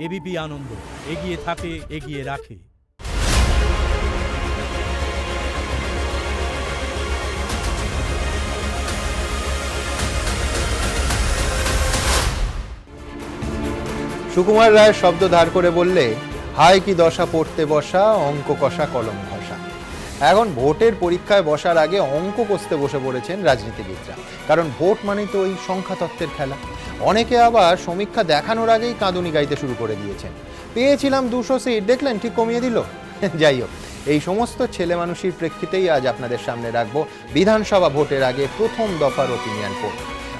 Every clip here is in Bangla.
এবিপি আনন্দ, এগিয়ে থাকে, এগিয়ে রাখে। সুকুমার রায় শব্দ ধার করে বললে, হায় কি দশা পড়তে বসা, অঙ্ক কষা কলম ঘষা। এখন ভোটের পরীক্ষায় বসার আগে অঙ্ক কষতে বসে পড়েছেন রাজনীতিবিদরা, কারণ ভোট মানে তো ওই সংখ্যা তত্ত্বের খেলা। অনেকে আবার সমীক্ষা দেখানোর আগেই কাঁদুনি গাইতে শুরু করে দিয়েছেন, পেয়েছিলাম 200 সিট, দেখলেন ঠিক কমিয়ে দিল। যাই হোক, এই সমস্ত ছেলে মানুষের প্রেক্ষিতেই আজ আপনাদের সামনে রাখবো বিধানসভা ভোটের আগে প্রথম দফার ওপিনিয়ন পোল।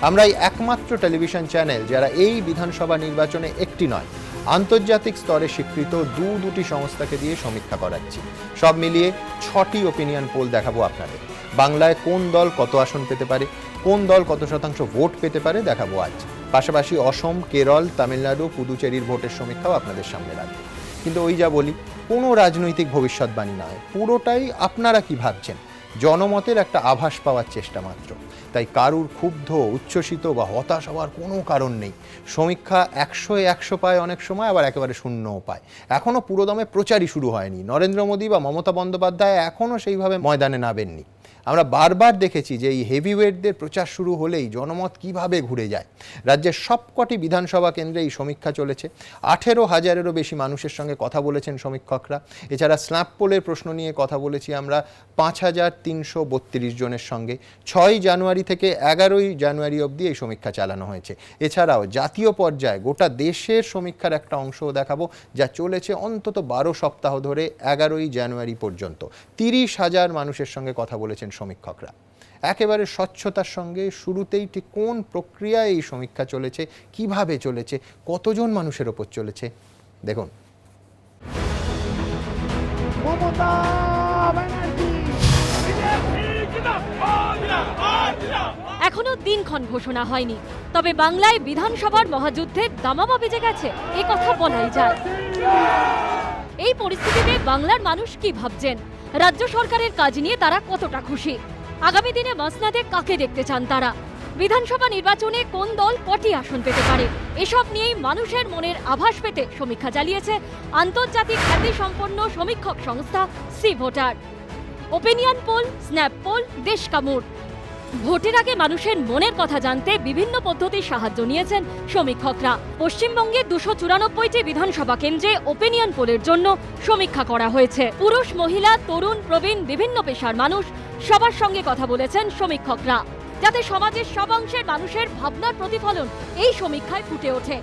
আমরা এই একমাত্র টেলিভিশন চ্যানেল যারা এই বিধানসভা নির্বাচনে একটি নয়, আন্তর্জাতিক স্তরে স্বীকৃত দুটি সংস্থাকে দিয়ে সমীক্ষা করাচ্ছি। সব মিলিয়ে 6টি ওপিনিয়ন পোল দেখাবো আপনাদের। বাংলায় কোন দল কত আসন পেতে পারে, কোন দল কত শতাংশ ভোট পেতে পারে দেখাবো আজ। পাশাপাশি অসম, কেরল, তামিলনাড়ু, পুদুচেরির ভোটের সমীক্ষাও আপনাদের সামনে রাখবো। কিন্তু ওই যা বলি, কোনো রাজনৈতিক ভবিষ্যৎবাণী নয়, পুরোটাই আপনারা কি ভাবছেন, জনমতের একটা আভাস পাওয়ার চেষ্টা মাত্র। তাই কারুর ক্ষুব্ধ, উচ্ছ্বসিত বা হতাশ হওয়ার কোনো কারণ নেই। সমীক্ষা 100-100 পায়, অনেক সময় আবার একেবারে শূন্যও পায়। এখনও পুরোদমে প্রচারই শুরু হয়নি। নরেন্দ্র মোদী বা মমতা বন্দ্যোপাধ্যায় এখনও সেইভাবে ময়দানে নামেননি। আমরা বারবার দেখেছি যে এই হেভিওয়েটদের প্রচার শুরু হলেই জনমত কিভাবে ঘুরে যায়। রাজ্যের সবকটি বিধানসভা কেন্দ্রে এই সমীক্ষা চলেছে। 18,000-এরও বেশি মানুষের সঙ্গে কথা বলেছেন সমীক্ষকরা। এছাড়া স্ন্যাপ পোলের প্রশ্ন নিয়ে কথা বলেছি আমরা 5,332 জনের সঙ্গে। 6 জানুয়ারি থেকে 11 জানুয়ারি অবধি এই সমীক্ষা চালানো হয়েছে। এছাড়াও জাতীয় পর্যায়ে গোটা দেশের সমীক্ষার একটা অংশও দেখাবো, যা চলেছে অন্তত 12 সপ্তাহ ধরে, 11 জানুয়ারি পর্যন্ত। 30,000 মানুষের সঙ্গে কথা বলেছেন সমীক্ষকরা। একেবারে স্বচ্ছতার সঙ্গে শুরুতেই ঠিক কোন প্রক্রিয়ায় এই সমীক্ষা চলেছে, কিভাবে চলেছে, কতজন মানুষের ওপর চলেছে দেখুন। এখনো দিনক্ষণ ঘোষণা হয়নি, তবে বাংলায় বিধানসভার মহাযুদ্ধের দামামা বেজে গেছে, এ কথা বলাই যায়। এই পরিস্থিতিতে বাংলার মানুষ কি ভাবছেন, রাজ্য সরকারের কাজ নিয়ে তারা কতটা খুশি, আগামী দিনে মাসনাদে কাকে দেখতে চান তারা, বিধানসভা নির্বাচনে কোন দল কটি আসন পেতে পারে, এসব নিয়েই মানুষের মনের আভাস পেতে সমীক্ষা চালিয়েছে আন্তর্জাতিক খ্যাতিসম্পন্ন সমীক্ষক সংস্থা C voter. Opinion poll, snap poll, দেশ কা মুড। ভোটের আগে মানুষের মনের কথা জানতে বিভিন্ন পদ্ধতির সাহায্য নিয়েছেন সমীক্ষকরা। পশ্চিমবঙ্গে 294টি বিধানসভা কেন্দ্রে ওপিনিয়ন পোলের জন্য সমীক্ষা করা হয়েছে। পুরুষ, মহিলা, তরুণ, প্রবীণ, বিভিন্ন পেশার মানুষ সবার সঙ্গে কথা বলেছেন সমীক্ষকরা, যাতে সমাজের সব অংশের মানুষের ভাবনার প্রতিফলন এই সমীক্ষায় ফুটে ওঠে।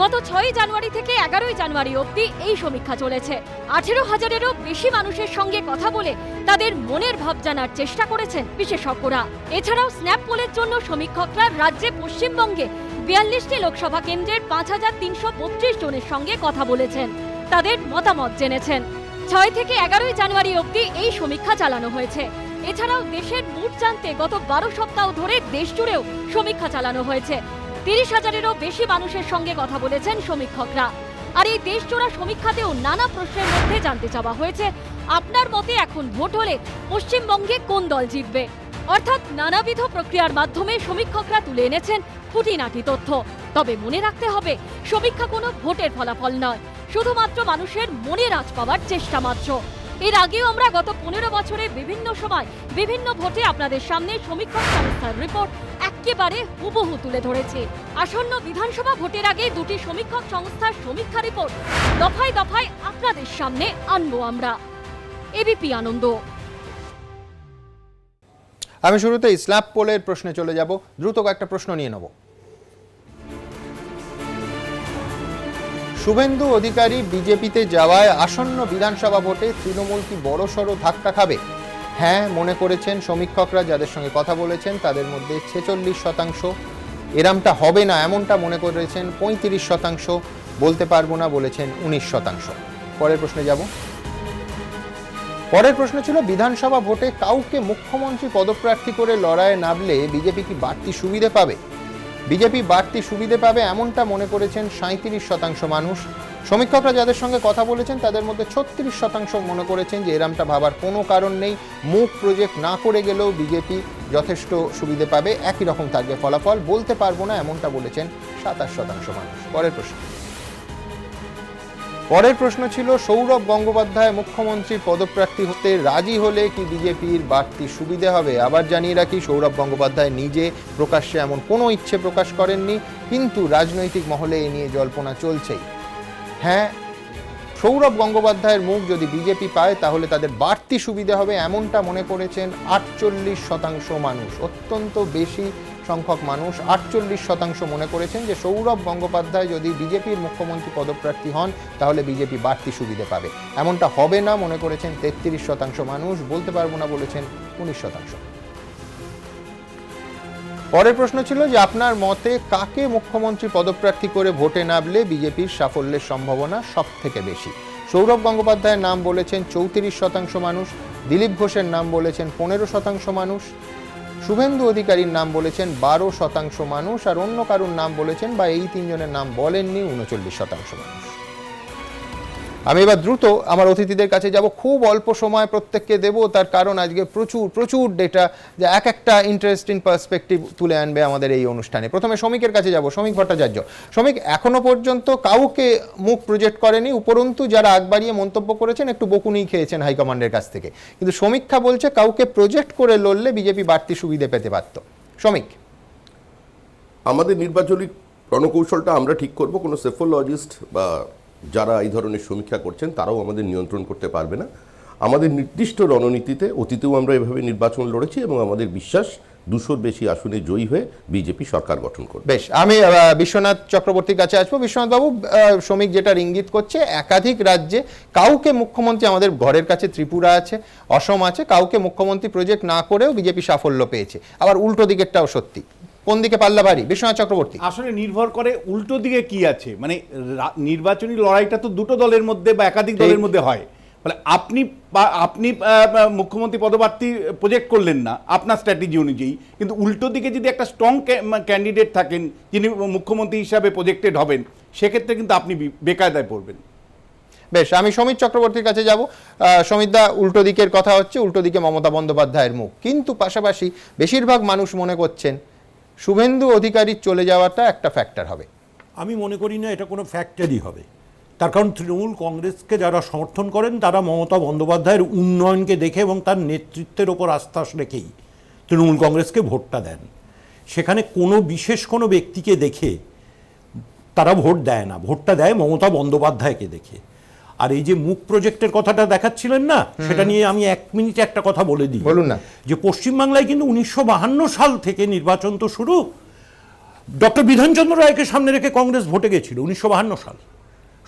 গত 6 জানুয়ারি থেকে 11 জানুয়ারি অবধি এই সমীক্ষা চলেছে। 18,000-এরও বেশি মানুষের সঙ্গে কথা বলে তাদের মনের ভাব জানার চেষ্টা করেছেন বিশেষজ্ঞরা। এছাড়াও স্ন্যাপ পোলের জন্য সমীক্ষকরা রাজ্যে পশ্চিমবঙ্গে 42টি লোকসভা কেন্দ্রের 5,332 জনের সঙ্গে কথা বলেছেন, তাদের মতামত জেনেছেন। 6 থেকে 11 জানুয়ারি অবধি এই সমীক্ষা চালানো হয়েছে। এছাড়াও দেশের মুড জানতে গত 12 সপ্তাহ ধরে দেশ জুড়েও সমীক্ষা চালানো হয়েছে। 30,000-এরও বেশি মানুষের সঙ্গে কথা বলেছেন সমীক্ষকরা। আর এই দেশজোড়া সমীক্ষাতেও নানা প্রশ্নের মধ্যে জানতে চাওয়া হয়েছে, আপনার মতে এখন ভোট হলে পশ্চিমবঙ্গে কোন দল জিতবে। অর্থাৎ নানাবিধ প্রক্রিয়ার মাধ্যমে সমীক্ষকরা তুলে এনেছেন খুঁটিনাটি তথ্য। তবে মনে রাখতে হবে, সমীক্ষা কোনো ভোটের ফলাফল নয়, শুধুমাত্র মানুষের মনের আঁচ পাওয়ার চেষ্টা মাত্র। এর আগেও আমরা গত 15 বছরে বিভিন্ন সময় বিভিন্ন ভোটে আপনাদের সামনে সমীক্ষক সংস্থার রিপোর্ট একেবারে হুবহু তুলে ধরেছি। আসন্ন বিধানসভা ভোটের আগে 2টি সমীক্ষক সংস্থার সমীক্ষা রিপোর্ট দফায় দফায় আপনাদের সামনে আনবো আমরা। এবিপি আনন্দ। আমি শুরুতেই স্ন্যাপ পোলের প্রশ্নে চলে যাব, দ্রুত একটা প্রশ্ন নিয়ে নেব। শুভেন্দু অধিকারী বিজেপিতে যাওয়ায় আসন্ন বিধানসভা ভোটে তৃণমূল কি বড়সড় ধাক্কা খাবে? হ্যাঁ মনে করেছেন সমীক্ষকরা, যাদের সঙ্গে কথা বলেছেন তাদের মধ্যে 46%। এরমটা হবে না এমনটা মনে করেছেন 35%। বলতে পারবো না বলেছেন 19%। পরের প্রশ্নে যাব। পরের প্রশ্ন ছিল, বিধানসভা ভোটে কাউকে মুখ্যমন্ত্রী পদপ্রার্থী করে লড়াইয়ে নামলে বিজেপি কি বাড়তি সুবিধে পাবে? বিজেপি বাড়তি সুবিধে পাবে এমনটা মনে করেছেন 37% মানুষ। সমীক্ষকরা যাদের সঙ্গে কথা বলেছেন তাদের মধ্যে 36% মনে করেছেন যে এরমটা ভাবার কোনো কারণ নেই, মুখ প্রজেক্ট না করে গেলেও বিজেপি যথেষ্ট সুবিধে পাবে, একই রকম থাকবে ফলাফল। বলতে পারবো না এমনটা বলেছেন 27% মানুষ। পরের প্রশ্ন। পরের প্রশ্ন ছিল সৌরভ গঙ্গোপাধ্যায় মুখ্যমন্ত্রীর পদপ্রার্থী হতে রাজি হলে কি বিজেপির বাড়তি সুবিধে হবে। আবার জানিয়ে রাখি, সৌরভ গঙ্গোপাধ্যায় নিজে প্রকাশ্যে এমন কোনো ইচ্ছে প্রকাশ করেননি, কিন্তু রাজনৈতিক মহলে এ নিয়ে জল্পনা চলছেই। হ্যাঁ, সৌরভ গঙ্গোপাধ্যায়ের মুখ যদি বিজেপি পায় তাহলে তাদের বাড়তি সুবিধে হবে, এমনটা মনে করেছেন 48% মানুষ। অত্যন্ত বেশি সংখ্যক মানুষ, 48% মনে করেছেন যে সৌরভ গঙ্গোপাধ্যায় যদি বিজেপির মুখ্যমন্ত্রী পদপ্রার্থী হন তাহলে বিজেপি বাড়তি সুবিধে পাবে। এমনটা হবে না মনে করেছেন 33% মানুষ, বলতে পারবো না বলেছেন 19%। পরের প্রশ্ন ছিল যে আপনার মতে কাকে মুখ্যমন্ত্রী পদপ্রার্থী করে ভোটে নামলে বিজেপির সাফল্যের সম্ভাবনা সব থেকে বেশি। সৌরভ গঙ্গোপাধ্যায়ের নাম বলেছেন 34% মানুষ, দিলীপ ঘোষের নাম বলেছেন 15% মানুষ, শুভেন্দু অধিকারীর নাম বলেছেন 12% মানুষ, আর অন্য কারুর নাম বলেছেন বা এই তিনজনের নাম বলেননি 39% মানুষ। আমি এবার দ্রুত আমার অতিথিদের কাছে যাব, খুব অল্প সময় প্রত্যেককে দেব, তার কারণ আজকে প্রচুর ডেটা যে এক একটা ইন্টারেস্টিং পার্সপেক্টিভ তুলে আনবে আমাদের এই অনুষ্ঠানে। প্রথমে শ্রমিকের কাছে যাব, শ্রমিক ভট্টাচার্য। শ্রমিক, এখনো পর্যন্ত কাউকে মুখ প্রজেক্ট করেনি, উপরন্তু যারা আগ বাড়িয়ে মন্তব্য করেছেন একটু বকুনি খেয়েছেন হাইকমান্ডের কাছ থেকে, কিন্তু সমীক্ষা বলছে কাউকে প্রজেক্ট করে লড়লে বিজেপি বাড়তি সুবিধে পেতে পারত। শ্রমিক, আমাদের নির্বাচনী রণকৌশলটা আমরা ঠিক করব, কোনো সেফোলজিস্ট বা যারা এই ধরনের সমীক্ষা করছেন তারাও আমাদের নিয়ন্ত্রণ করতে পারবে না। আমাদের নির্দিষ্ট রণনীতিতে অতীতেও আমরা এভাবে নির্বাচন লড়েছি এবং আমাদের বিশ্বাস 200-র বেশি আসনে জয়ী হয়ে বিজেপি সরকার গঠন করবে। বেশ, আমি বিশ্বনাথ চক্রবর্তীর কাছে আসবো। বিশ্বনাথ বাবু, শ্রমিক যেটা ইঙ্গিত করছে একাধিক রাজ্যে কাউকে মুখ্যমন্ত্রী, আমাদের ঘরের কাছে ত্রিপুরা আছে, অসম আছে, কাউকে মুখ্যমন্ত্রী প্রজেক্ট না করেও বিজেপি সাফল্য পেয়েছে, আবার উল্টো দিকেরটাও সত্যি। কোন দিকে পাল্লা ভারী? বিশ্বনাথ চক্রবর্তী। আসলে নির্ভর করে উল্টো দিকে কি আছে, মানে নির্বাচনী লড়াইটা তো দুটো দলের মধ্যে বা একাধিক দলের মধ্যে হয়। মানে আপনি মুখ্যমন্ত্রী পদপ্রার্থী প্রজেক্ট করলেন না আপনার স্ট্র্যাটেজি অনুযায়ী, কিন্তু উল্টো দিকে যদি একটা স্ট্রং ক্যান্ডিডেট থাকেন যিনি মুখ্যমন্ত্রী হিসাবে প্রজেক্টেড হবেন, সেক্ষেত্রে কিন্তু আপনি বেকায়দায় পড়বেন। বেশ, আমি সমীর চক্রবর্তীর কাছে যাব। সমিতদা, উল্টো দিকের কথা হচ্ছে, উল্টো দিকে মমতা বন্দ্যোপাধ্যায়ের মুখ, কিন্তু পাশাপাশি বেশিরভাগ মানুষ মনে করছেন শুভেন্দু অধিকারীর চলে যাওয়াটা একটা ফ্যাক্টর হবে। আমি মনে করি না এটা কোনো ফ্যাক্টরই হবে, তার কারণ তৃণমূল কংগ্রেসকে যারা সমর্থন করেন তারা মমতা বন্দ্যোপাধ্যায়ের উন্নয়নকে দেখে এবং তার নেতৃত্বের ওপর আস্থা রেখেই তৃণমূল কংগ্রেসকে ভোটটা দেন। সেখানে কোনো বিশেষ কোনো ব্যক্তিকে দেখে তারা ভোট দেয় না, ভোটটা দেয় মমতা বন্দ্যোপাধ্যায়কে দেখে। আর এই যে মুখ প্রজেক্টের কথাটা দেখাচ্ছিলেন না, সেটা নিয়ে আমি 1 মিনিটে একটা কথা বলে দিই। বলুন না। যে পশ্চিমবাংলায় কিন্তু 1952 সাল থেকে নির্বাচন তো শুরু, ডক্টর বিধানচন্দ্র রায়কে সামনে রেখে কংগ্রেস ভোটে গেছিল 1952 সাল,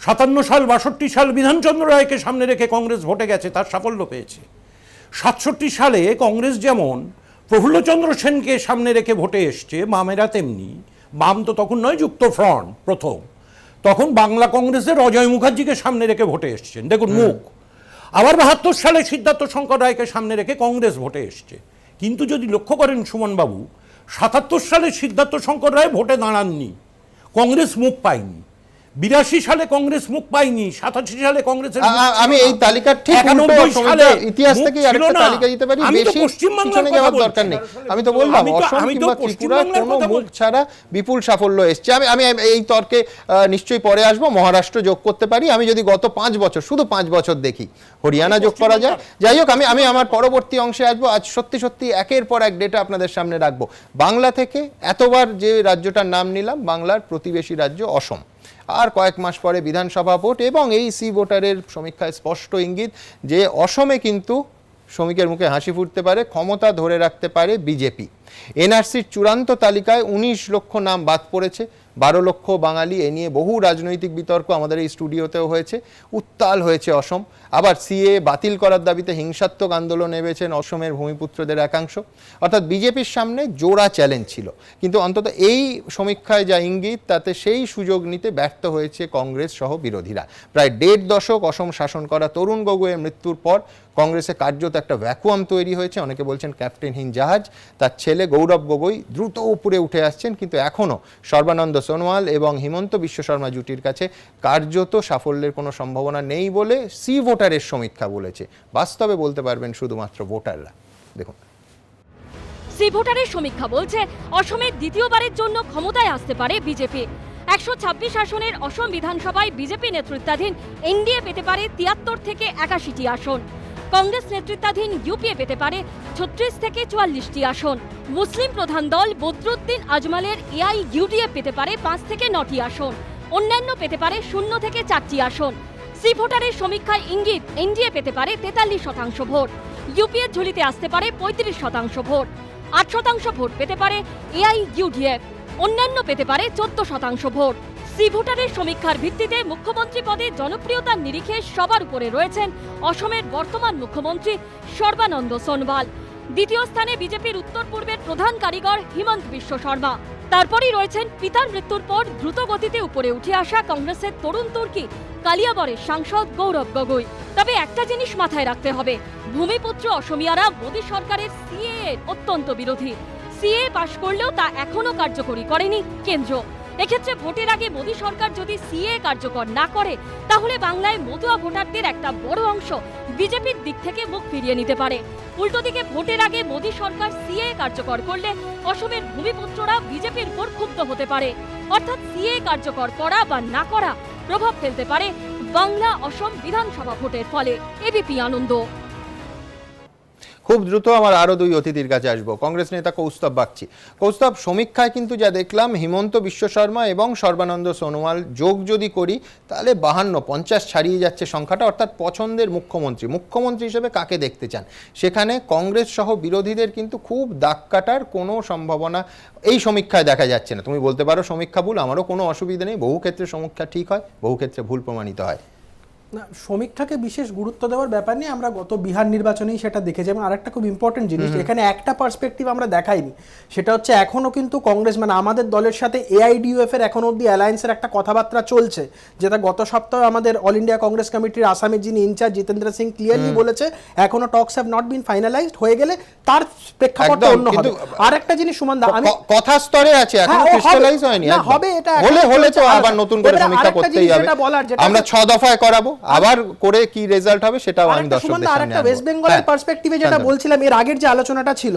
57 সাল 62 সাল বিধানচন্দ্র রায়কে সামনে রেখে কংগ্রেস ভোটে গেছে, তার সাফল্য পেয়েছে। 67 সালে কংগ্রেস যেমন প্রফুল্লচন্দ্র সেনকে সামনে রেখে ভোটে এসছে, বামেরা তেমনি, বাম তো তখন নয়, যুক্ত ফ্রন্ট প্রথম, তখন বাংলা কংগ্রেসের অজয় মুখার্জিকে সামনে রেখে ভোটে এসছেন, দেখুন মুখ। আবার 72 সালে সিদ্ধার্থ শঙ্কর রায়কে সামনে রেখে কংগ্রেস ভোটে এসছে। কিন্তু যদি লক্ষ্য করেন সুমনবাবু, 77 সালে সিদ্ধার্থ শঙ্কর রায় ভোটে দাঁড়াননি, কংগ্রেস মুখ পায়নি। 82 সালে কংগ্রেস মুখ পায়নি, 87 সালে কংগ্রেসের আমি এই তালিকার ঠিক 91 সালে ইতিহাস থেকে আরেকটা তালিকা দিতে পারি, বেশি পিছনে যাওয়ার দরকার নেই। আমি তো বললাম অসম কিংবা ত্রিপুরার কোনো মুখ ছাড়া বিপুল সাফল্য এসছে। আমি এই তর্কে নিশ্চয়ই পরে আসবো, মহারাষ্ট্র যোগ করতে পারি। আমি যদি গত 5 বছর, শুধু 5 বছর দেখি, হরিয়ানা যোগ করা যায়। যাই হোক, আমি আমার পরবর্তী অংশে আসবো। আজ সত্যি একের পর এক ডেটা আপনাদের সামনে রাখবো। বাংলা থেকে এতবার যে রাজ্যটার নাম নিলাম, বাংলার প্রতিবেশী রাজ্য অসম। আর কয়েক মাস পরে বিধানসভা ভোট, এবং এই সি ভোটারের সমীক্ষায় স্পষ্ট ইঙ্গিত যে অসমে কিন্তু শ্রমিকের মুখে হাসি ফুটতে পারে, ক্ষমতা ধরে রাখতে পারে বিজেপি। এনআরসির চূড়ান্ত তালিকায় 19 লক্ষ নাম বাদ পড়েছে, 12 লক্ষ বাঙালি। এ নিয়ে বহু রাজনৈতিক বিতর্ক আমাদের এই স্টুডিওতেও হয়েছে, উত্তাল হয়েছে অসম। আবার সিএ বাতিল করার দাবিতে হিংসাত্মক আন্দোলন নেমেছেন অসমের ভূমিপুত্রদের একাংশ। অর্থাৎ বিজেপির সামনে জোড়া চ্যালেঞ্জ ছিল, কিন্তু অন্তত এই সমীক্ষায় যা ইঙ্গিত তাতে সেই সুযোগ নিতে ব্যর্থ হয়েছে কংগ্রেস সহ বিরোধীরা। প্রায় 1.5 দশক অসম শাসন করা তরুণ গগৈয়ের মৃত্যুর পর কংগ্রেসে কার্যত একটা ভ্যাকুয়াম তৈরি হয়েছে। অনেকে বলছেন ক্যাপ্টেনহীন জাহাজ। তার ছেলে গৌরব গগৈ দ্রুত উপরে উঠে আসছেন, কিন্তু এখনও সর্বানন্দ সোনোয়াল এবং হিমন্ত বিশ্ব শর্মা জুটির কাছে কার্যত সাফল্যের কোনো সম্ভাবনা নেই বলে সি ভোটারের সমীক্ষা বলেছে। বাস্তবে বলতে পারবেন শুধুমাত্র ভোটাররা। দেখুন, সি ভোটারের সমীক্ষা বলছে অসমে দ্বিতীয়বারের জন্য ক্ষমতায় আসতে পারে বিজেপি। 126 আসনের অসম বিধানসভায় বিজেপি নেতৃত্বাধীন এনডিএ পেতে পারে 73 থেকে 81টি আসন। কংগ্রেস নেতৃত্বাধীন ইউপিএ পেতে পারে 36 থেকে 44টি আসন। মুসলিম প্রধান দল বদরুদ্দিন আজমালের এআইইউডিএফ পেতে পারে 5 থেকে 9টি আসন। অন্যান্য পেতে পারে 0 থেকে 4টি আসন। সি ভোটারের সমীক্ষায় ইঙ্গিত এনডিএ পেতে পারে 43% ভোট, ইউপিএর ঝুলিতে আসতে পারে 35% ভোট, 8% ভোট পেতে পারে এআইইউডিএফ, অন্যান্য পেতে পারে 14% ভোট। সি ভোটারের সমীক্ষার ভিত্তিতে মুখ্যমন্ত্রী পদে জনপ্রিয়তার নিরিখে সবার উপরে রয়েছেন অসমের বর্তমান মুখ্যমন্ত্রী সর্বানন্দ সোনোয়াল। দ্বিতীয় স্থানে বিজেপির উত্তর পূর্বের প্রধান কারিগর হিমন্ত বিশ্ব শর্মা। তারপরই রয়েছেন পিতার মৃত্যুর পর দ্রুত গতিতে উপরে উঠে আসা কংগ্রেসের তরুণ তুর্কি কালিয়াবরের সাংসদ গৌরব গগৈ। তবে একটা জিনিস মাথায় রাখতে হবে, ভূমিপুত্র অসমিয়ারা মোদী সরকারের সিএএ অত্যন্ত বিরোধী। সিএএ পাশ করলেও তা এখনো কার্যকরী করেনি কেন্দ্র। এক্ষেত্রে ভোটের আগে মোদী সরকার যদি সিএএ কার্যকর না করে, তাহলে বাংলায় মতুয়া ভোটারদের একটা বড় অংশ বিজেপির দিক থেকে মুখ ফিরিয়ে নিতে পারে। উল্টো দিকে ভোটের আগে মোদী সরকার সিএএ কার্যকর করলে অসমের ভূমিপুত্ররা বিজেপির উপর ক্ষুব্ধ হতে পারে। অর্থাৎ সিএএ কার্যকর করা বা না করা প্রভাব ফেলতে পারে বাংলা অসম বিধানসভা ভোটের ফলে। এবিপি আনন্দ। খুব দ্রুত আমার আরো দুই অতিথির কাছে আসবো। কংগ্রেস নেতা কৌস্তব বাগচি। কৌস্তব, সমীক্ষায় কিন্তু যা দেখলাম, হিমন্ত বিশ্ব শর্মা এবং সর্বানন্দ সোনোয়াল যোগ যদি করি তাহলে 52-50 ছাড়িয়ে যাচ্ছে সংখ্যাটা, অর্থাৎ পছন্দের মুখ্যমন্ত্রী হিসেবে কাকে দেখতে চান। সেখানে কংগ্রেস সহ বিরোধীদের কিন্তু খুব দাগ কাটার কোনো সম্ভাবনা এই সমীক্ষায় দেখা যাচ্ছে না। তুমি বলতে পারো সমীক্ষা ভুল, আমারও কোনো অসুবিধা নেই, বহু ক্ষেত্রে সমীক্ষা ঠিক হয়, বহু ক্ষেত্রে ভুল প্রমাণিত হয়। না, সমীক্ষাকে বিশেষ গুরুত্ব দেওয়ার ব্যাপার নেই, আমরা গত বিহার নির্বাচনেই সেটা দেখেছি। এবং আরেকটা খুব ইম্পর্টেন্ট জিনিস, এখানে একটা পার্সপেক্টিভ আমরা দেখাইনি, সেটা হচ্ছে এখনো কিন্তু কংগ্রেস মানে আমাদের দলের সাথে এআইডিইউএফ এর এখনো অব্দি অ্যালায়েন্সের একটা কথাবার্তা চলছে, যেটা গত সপ্তাহে আমাদের অল ইন্ডিয়া কংগ্রেস কমিটির আসামের যিনি ইনচার্জ জিতেন্দ্র সিং ক্লিয়ারলি বলেছে এখনো talks have not been finalised, হয়ে গেলে তার প্রেক্ষাপটটা অন্য হবে। আরেকটা জিনিস সুমনদা, আমি কথা স্তরে আছে, এখনো ক্রিস্টালাইজ হয়নি, হবে এটা হলে তো আবার নতুন করে সমীক্ষা করতেই হবে। আমরা 6 দফায় করাবো, আবার করে কি রেজাল্ট হবে সেটাও আমি দর্শকদের সামনে আনবো। ওয়েস্ট বেঙ্গলের পার্সপেক্টিভে যেটা বলছিলাম, এর আগের যে আলোচনাটা ছিল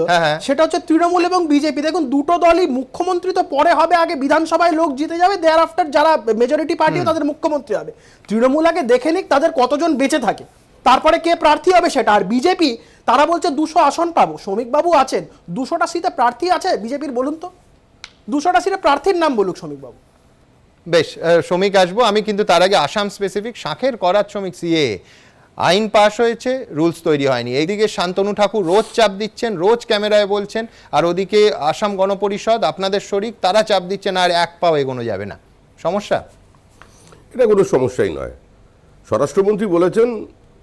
সেটা হচ্ছে তৃণমূল এবং বিজেপি। দেখুন, দুটো দলই মুখ্যমন্ত্রী তো পরে হবে, আগে বিধানসভায় লোক জিতে যাবে, দেয়ার আফটার যারা মেজরিটি পার্টি তাদের মুখ্যমন্ত্রী হবে। তৃণমূল আগে দেখে নিক তাদের কতজন বেঁচে থাকে, তারপরে কে প্রার্থী হবে সেটা। আর বিজেপি তারা বলছে 200 আসন পাবো, শ্রমিক বাবু আছেন, 200টা সিটে প্রার্থী আছে বিজেপির, বলুন তো 200টা সিটে প্রার্থীর নাম বলুক শ্রমিক বাবু। বেশ, শ্রমিক আসবো আমি, কিন্তু তার আগে আসাম স্পেসিফিক শাখের করাত শ্রমিক সিএ আইন পাশ হয়েছে, রুলস তৈরি হয়নি। এইদিকে শান্তনু ঠাকুর রোজ চাপ দিচ্ছেন, রোজ ক্যামেরায় বলছেন, আর ওদিকে আসাম গণপরিষদ আপনাদের শরিক, তারা চাপ দিচ্ছেন আর এক পাও এগোনো যাবে না। সমস্যা? এটা কোনো সমস্যাই নয়। স্বরাষ্ট্রমন্ত্রী বলেছেন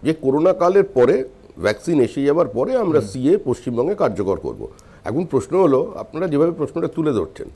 যে করোনা কালের পরে, ভ্যাকসিন এসে যাওয়ার পরে আমরা সিএ পশ্চিমবঙ্গে কার্যকর করব। এখন প্রশ্ন হলো, আপনারা যেভাবে প্রশ্নটা তুলে ধরছেন,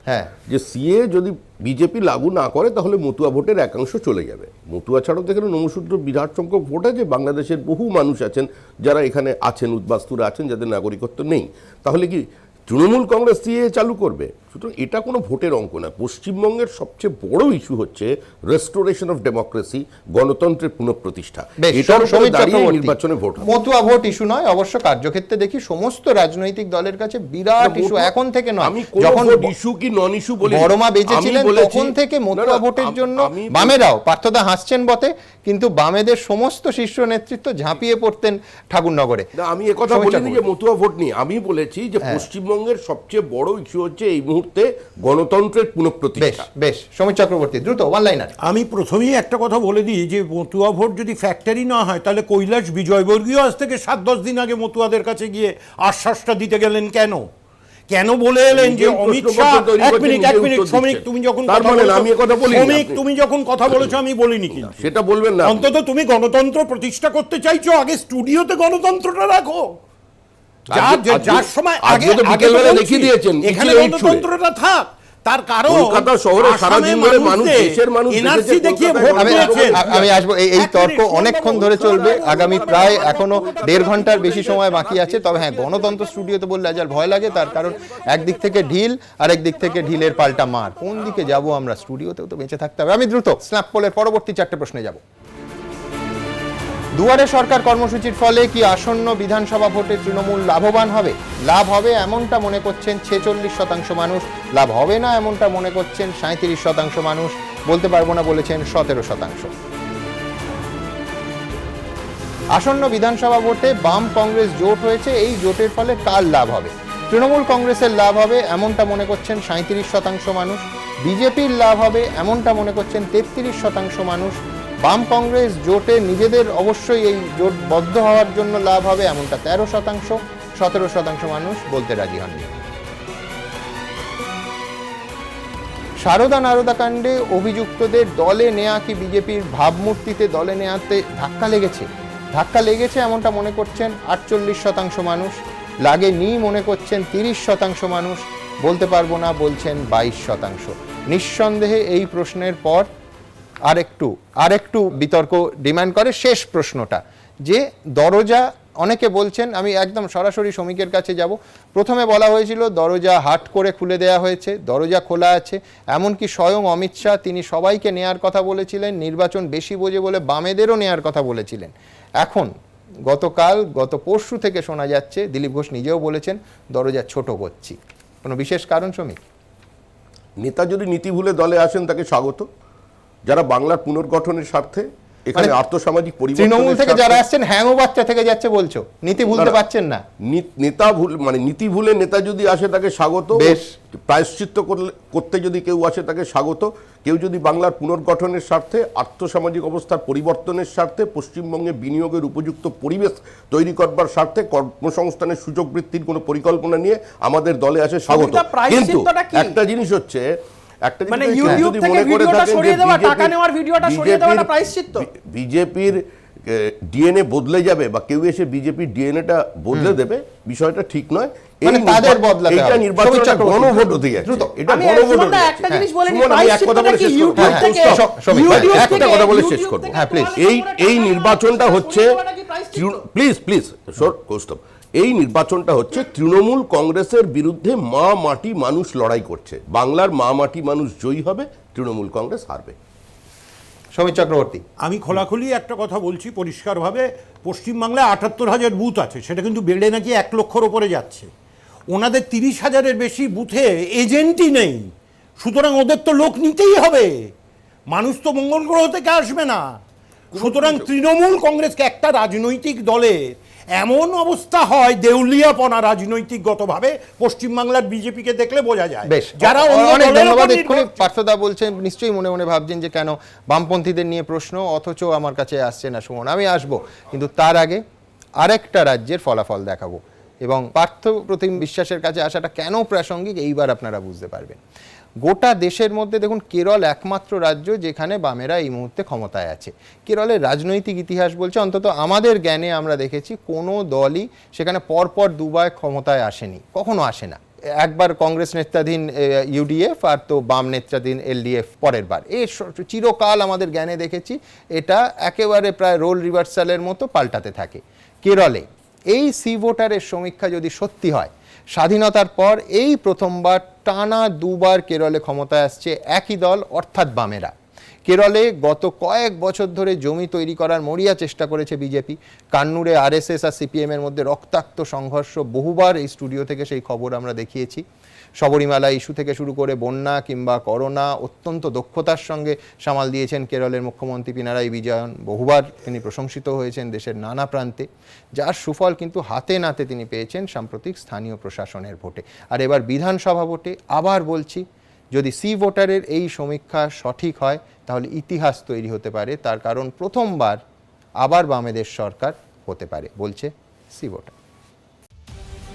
যে সিএ যদি বিজেপি লাগু না করে তাহলে মতুয়া ভোটের একাংশ চলে যাবে। মতুয়া ছাড়াও তো এখানে নমশূদ্র বিরাট সংখ্যক ভোট আছে, বাংলাদেশের বহু মানুষ আছেন যারা এখানে আছেন, উদ্বাস্তুরা আছেন, যাদের নাগরিকত্ব নেই। তাহলে কি তৃণমূল কংগ্রেস সিএ চালু করবে? সুতরাং এটা কোনো ভোটের অঙ্ক না। পশ্চিমবঙ্গের সবচেয়ে বড় ইস্যু হচ্ছে রেস্টোরেশন অফ ডেমোক্রেসি, গণতন্ত্রের পুনঃপ্রতিষ্ঠা। এটার উপরে দাঁড়িয়ে নির্বাচনে ভোট হবে। মতুয়া ভোট ইস্যু নয়, অবশ্য কার্যক্ষেত্রে দেখি সমস্ত রাজনৈতিক দলের কাছে বিরাট ইস্যু এখন থেকে নয়। আমি যখন ইস্যু কি নন ইস্যু বলি, বড়মা বেঁচেছিলেন তখন থেকে মতুয়া ভোটের জন্য বামেরাও, পার্থদা হাসছেন বটে, কিন্তু বামেদের সমস্ত শীর্ষ নেতৃত্ব ঝাঁপিয়ে পড়তেন ঠাকুরনগরে। আমি একথা বলিনি যে মতুয়া ভোট নিয়ে, আমি বলেছি যে পশ্চিমবঙ্গের সবচেয়ে বড় ইস্যু হচ্ছে এই মুহূর্তে গণতন্ত্রের পুনঃপ্রতিষ্ঠা। বেশ, সমীর চক্রবর্তী দ্রুত ওয়ান লাইনার। আমি প্রথমেই একটা কথা বলে দিই যে মতুয়া ভোট যদি ফ্যাক্টরি না হয়, তাহলে কৈলাস বিজয়বর্গীয় আজ থেকে 7-10 দিন আগে মতুয়াদের কাছে গিয়ে আশ্বাসটা দিতে গেলেন কেন? কেন বলে এলেন যে অমিত শাহ? এক মিনিট শ্রমিক, তুমি যখন তুমি যখন কথা বলেছো আমি বলিনি, কিন্তু সেটা বলবেন না। অন্তত তুমি গণতন্ত্র প্রতিষ্ঠা করতে চাইছো, আগে স্টুডিওতে গণতন্ত্রটা রাখো। যার সময় আগে দেখিয়ে দিয়েছেন এখানে গণতন্ত্রটা থাক, তার কারণ কলকাতা শহরে সারা দিন ধরে মানুষ, দেশের মানুষ এনআরসি দেখিয়ে ভোট দিয়েছেন। আমি আসবো, এই তর্ক অনেকক্ষণ ধরে চলবে, আগামী প্রায় এখনো 1.5 ঘন্টার বেশি সময় বাকি আছে। তবে হ্যাঁ, গণতন্ত্র স্টুডিওতে বললে আজ আর ভয় লাগে, তার কারণ একদিক থেকে ঢিল আর একদিক থেকে ঢিলের পাল্টা মার। কোন দিকে যাব আমরা? স্টুডিওতেও তো বেঁচে থাকতে হবে। আমি দ্রুত স্ন্যাপ পোলের পরবর্তী 4টে প্রশ্নে যাব। দুয়ারে সরকার কর্মসূচির ফলে কি আসন্ন বিধানসভা ভোটে তৃণমূল লাভবান হবে? লাভ হবে এমনটা মনে করছেন 46% মানুষ, লাভ হবে না এমনটা মনে করছেন 37% মানুষ, বলতে পারবো না বলেছেন 17%। আসন্ন বিধানসভা ভোটে বাম কংগ্রেস জোট হয়েছে, এই জোটের ফলে কার লাভ হবে? তৃণমূল কংগ্রেসের লাভ হবে এমনটা মনে করছেন 37% মানুষ, বিজেপির লাভ হবে এমনটা মনে করছেন 33% মানুষ, বাম কংগ্রেস জোটে নিজেদের অবশ্যই এই জোটবদ্ধ হওয়ার জন্য লাভ হবে এমনটা 13%, 17% মানুষ বলতে রাজি হননি। সারদা নারদা কাণ্ডে অভিযুক্তদের দলে নেয়া কি বিজেপির ভাবমূর্তিতে দলে নেয়াতে ধাক্কা লেগেছে? ধাক্কা লেগেছে এমনটা মনে করছেন 48% মানুষ, লাগেনি মনে করছেন 30% মানুষ, বলতে পারবো না বলছেন 22%। নিঃসন্দেহে এই প্রশ্নের পর আরেকটু বিতর্ক ডিমান্ড করে শেষ প্রশ্নটা, যে দরজা অনেকে বলছেন, আমি একদম সরাসরি শ্রমিকের কাছে যাব, প্রথমে বলা হয়েছিল দরজা হাট করে খুলে দেওয়া হয়েছে, দরজা খোলা আছে, এমনকি স্বয়ং অমিত শাহ তিনি সবাইকে নেয়ার কথা বলেছিলেন, নির্বাচন বেশি বোঝে বলে বামেদেরও নেয়ার কথা বলেছিলেন। এখন গত পরশু থেকে শোনা যাচ্ছে, দিলীপ ঘোষ নিজেও বলেছেন দরজা ছোট করছি। কোনো বিশেষ কারণ শ্রমিক? নেতা যদি নীতি ভুলে দলে আসেন তাকে স্বাগত। যারা বাংলার পুনর্গঠনের স্বার্থে, এখানে আর্থসামাজিক পরিবর্তন, তৃণমূল থেকে যারা আসছেন হ্যাংও বাচ্চা থেকে যাচ্ছে বলছো, নীতি ভুলতে পারছেন না। নেতা ভুল মানে নীতি ভুলে নেতা যদি আসে তাকে স্বাগত, বেশ। প্রায়শ্চিত্ত করতে যদি কেউ আসে তাকে স্বাগত। কেউ যদি বাংলার পুনর্গঠনের স্বার্থে, আর্থসামাজিক অবস্থার পরিবর্তনের স্বার্থে, পশ্চিমবঙ্গে বিনিয়োগের উপযুক্ত পরিবেশ তৈরি করবার স্বার্থে, কর্মসংস্থানের সুযোগ বৃদ্ধির কোনো পরিকল্পনা নিয়ে আমাদের দলে আসে স্বাগত। কিন্তু একটা জিনিস হচ্ছে, মানে ইউটিউব থেকে ভিডিওটা সরিয়ে দেওয়া, টাকা নেওয়ার ভিডিওটা সরিয়ে দেওয়াটা প্রায়শ্চিত্ত। বিজেপির ডিএনএ বদলে যাবে বা কেউ এসে বিজেপির ডিএনএটা বদলে দেবে, বিষয়টা ঠিক নয়। মানে তাদের বদলাতে হবে। এটা নির্বাচনটা গণভোট হতে যাচ্ছে, এটা গণভোট হতে যাচ্ছে। একটা জিনিস বলে সুমন, আমি এক কথা বলে শেষ করব, একটা কথা বলে শেষ করব। হ্যাঁ, প্লিজ। এই নির্বাচনটা হচ্ছে, প্লিজ কৌস্তব, এই নির্বাচনটা হচ্ছে তৃণমূল কংগ্রেসের বিরুদ্ধে মা মাটি মানুষ লড়াই করছে। বাংলার মা মাটি মানুষ জয়ী হবে, তৃণমূল কংগ্রেস হারবে। সমীর চক্রবর্তী, আমি খোলাখুলি একটা কথা বলছি পরিষ্কারভাবে, পশ্চিমবাংলায় 78,000 বুথ আছে, সেটা কিন্তু বেড়ে নাকি 1 লক্ষর ওপরে যাচ্ছে। ওনাদের 30,000-এর বেশি বুথে এজেন্টই নেই, সুতরাং ওদের তো লোক নিতেই হবে। মানুষ তো মঙ্গল গ্রহ থেকে আসবে না। সুতরাং তৃণমূল কংগ্রেসকে, একটা রাজনৈতিক দলের এমন অবস্থা হয় দেউলিয়াপনা রাজনৈতিকগতভাবে, পশ্চিমবাংলার বিজেপিকে দেখলে বোঝা যায়। বেশ, যারা অনেক ধন্যবাদ। এক্ষুনি পার্থদা বলছেন নিশ্চয়ই মনে মনে ভাবছেন যে কেন বামপন্থীদের নিয়ে প্রশ্ন, অথচ আমার কাছে আসছে না। সুমন, আমি আসবো, কিন্তু তার আগে আরেকটা রাজ্যের ফলাফল দেখাবো, এবং পার্থ প্রতিম বিশ্বাসের কাছে আসাটা কেন প্রাসঙ্গিক এইবার আপনারা বুঝতে পারবেন। গোটা দেশের মধ্যে দেখুন, কেরল একমাত্র রাজ্য যেখানে বামেরা এই মুহূর্তে ক্ষমতায় আছে। কেরলের রাজনৈতিক ইতিহাস বলছে, অন্তত আমাদের জ্ঞানে আমরা দেখেছি, কোনো দলই সেখানে পরপর দুবার ক্ষমতায় আসেনি, কখনো আসে না। একবার কংগ্রেস নেতৃত্বাধীন ইউডিএফ, আর তো বাম নেতৃত্বাধীন এলডিএফ পরের বার। এই চিরকাল আমাদের জ্ঞানে দেখেছি, এটা একেবারে প্রায় রোল রিভার্সালের মতো পাল্টাতে থাকে। কেরলে এই সি ভোটারের সমীক্ষা যদি সত্যি হয়, স্বাধীনতার পর এই প্রথমবার টানা 2 বার কেরলে ক্ষমতায় আসছে একই দল, অর্থাৎ বামেরা। কেরলে গত কয়েক বছর ধরে জমি তৈরি করার মরিয়া চেষ্টা করেছে বিজেপি। কান্নুরে আরএসএস আর সিপিএম এর মধ্যে রক্তাক্ত সংঘর্ষ, বহুবার এই স্টুডিও থেকে সেই খবর আমরা দেখিয়েছি। শবরীমালা ইস্যু থেকে শুরু করে বন্যা কিংবা করোনা অত্যন্ত দক্ষতার সঙ্গে সামাল দিয়েছেন কেরলের মুখ্যমন্ত্রী পিনারাই বিজয়ন। বহুবার তিনি প্রশংসিত হয়েছেন দেশের নানা প্রান্তে, যার সুফল কিন্তু হাতে নাতে তিনি পেয়েছেন সাম্প্রতিক স্থানীয় প্রশাসনের ভোটে। আর এবার বিধানসভা ভোটে আবার বলছি, যদি সি ভোটারের এই সমীক্ষা সঠিক হয় তাহলে ইতিহাস তৈরি হতে পারে, তার কারণ প্রথমবার আবার বামেদের সরকার হতে পারে, বলছে সি ভোটার।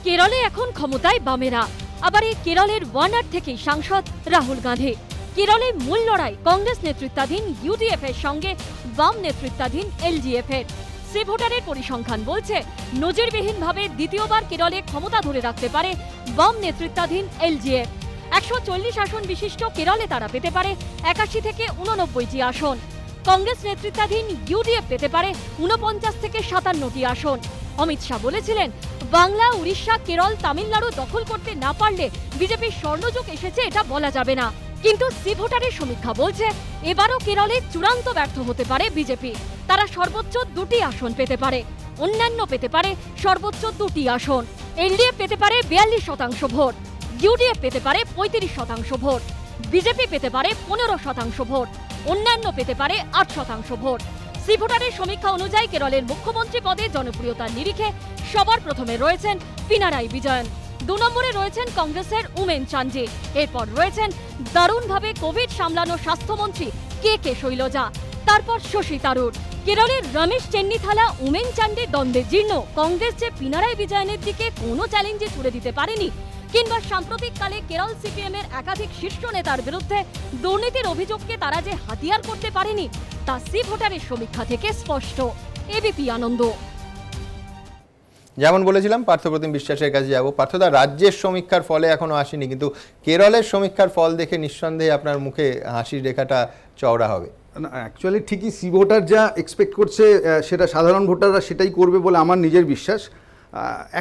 কেরলে এখন ক্ষমতায় বামেরা, আবার এই কেরলের ওয়ানার থেকেই সাংসদ রাহুল গান্ধী। কেরলে মূল লড়াই কংগ্রেস নেতৃত্বাধীন ইউডিএফ এর সঙ্গে বাম নেতৃত্বাধীন এলডিএফ এর। সি ভোটারের পরিসংখ্যান বলছে, নজিরবিহীনভাবে দ্বিতীয়বার কেরলে ক্ষমতা ধরে রাখতে পারে বাম নেতৃত্বাধীন এলডিএফ। 140 আসন বিশিষ্ট কেরলে তারা পেতে পারে 81 থেকে 89টি আসন। কংগ্রেস নেতৃত্বাধীন ইউডিএফ পেতে পারে 49 থেকে 57টি আসন। অমিত শাহ বলেছিলেন, বাংলা, উড়িষ্যা, কেরল, তামিলনাড়ু দখল করতে না পারলে বিজেপির স্বর্ণযুগ এসেছে এটা বলা যাবে না। কিন্তু সি ভোটারের সমীক্ষা বলছে, এবারও কেরলে চূড়ান্ত ব্যর্থ হতে পারে বিজেপি। তারা সর্বোচ্চ 2টি আসন পেতে পারে, অন্যান্য পেতে পারে সর্বোচ্চ 2টি আসন। এলডিএফ পেতে পারে 42% ভোট, ইউডিএফ পেতে পারে 35% ভোট, বিজেপি পেতে পারে 15% ভোট, অন্যান্য পেতে পারে 8% ভোট। সি ভোটারের সমীক্ষা অনুযায়ী কেরলের মুখ্যমন্ত্রী পদে জনপ্রিয়তার নিরিখে সবার প্রথমে রয়েছেন পিনারাই বিজয়ন, 2 নম্বরে রয়েছেন কংগ্রেসের উমেন চান্ডি, এরপর রয়েছেন দারুণভাবে কোভিড সামলানো স্বাস্থ্যমন্ত্রী কে শৈলজা, তারপর শশী তারুর। কেরলের রমেশ চেন্নিথালা উমেন চান্ডির দ্বন্দ্বে জীর্ণ কংগ্রেস যে পিনারাই বিজয়নের দিকে কোনো চ্যালেঞ্জে তুলে দিতে পারেনি, কিংবা সাম্প্রতিককালে কেরল সিপিএম এর একাধিক শীর্ষ নেতার বিরুদ্ধে দুর্নীতির অভিযোগকে তারা যে হাতিয়ার করতে পারেনি, তা সি ভোটারের সমীক্ষা থেকে স্পষ্ট। এবিপি আনন্দ। যেমন বলেছিলাম পার্থপ্রতিম বিশ্বাসের কাছে যাব। পার্থদা, রাজ্যের সমীক্ষার ফলে এখনো আসেনি, কিন্তু কেরলের সমীক্ষার ফল দেখে নিঃসন্দেহে আপনার মুখে হাসির রেখাটা চওড়া হবে। না, অ্যাকচুয়ালি ঠিকই সি ভোটার যা এক্সপেক্ট করছে সেটা সাধারণ ভোটাররা সেটাই করবে বলে আমার নিজের বিশ্বাস।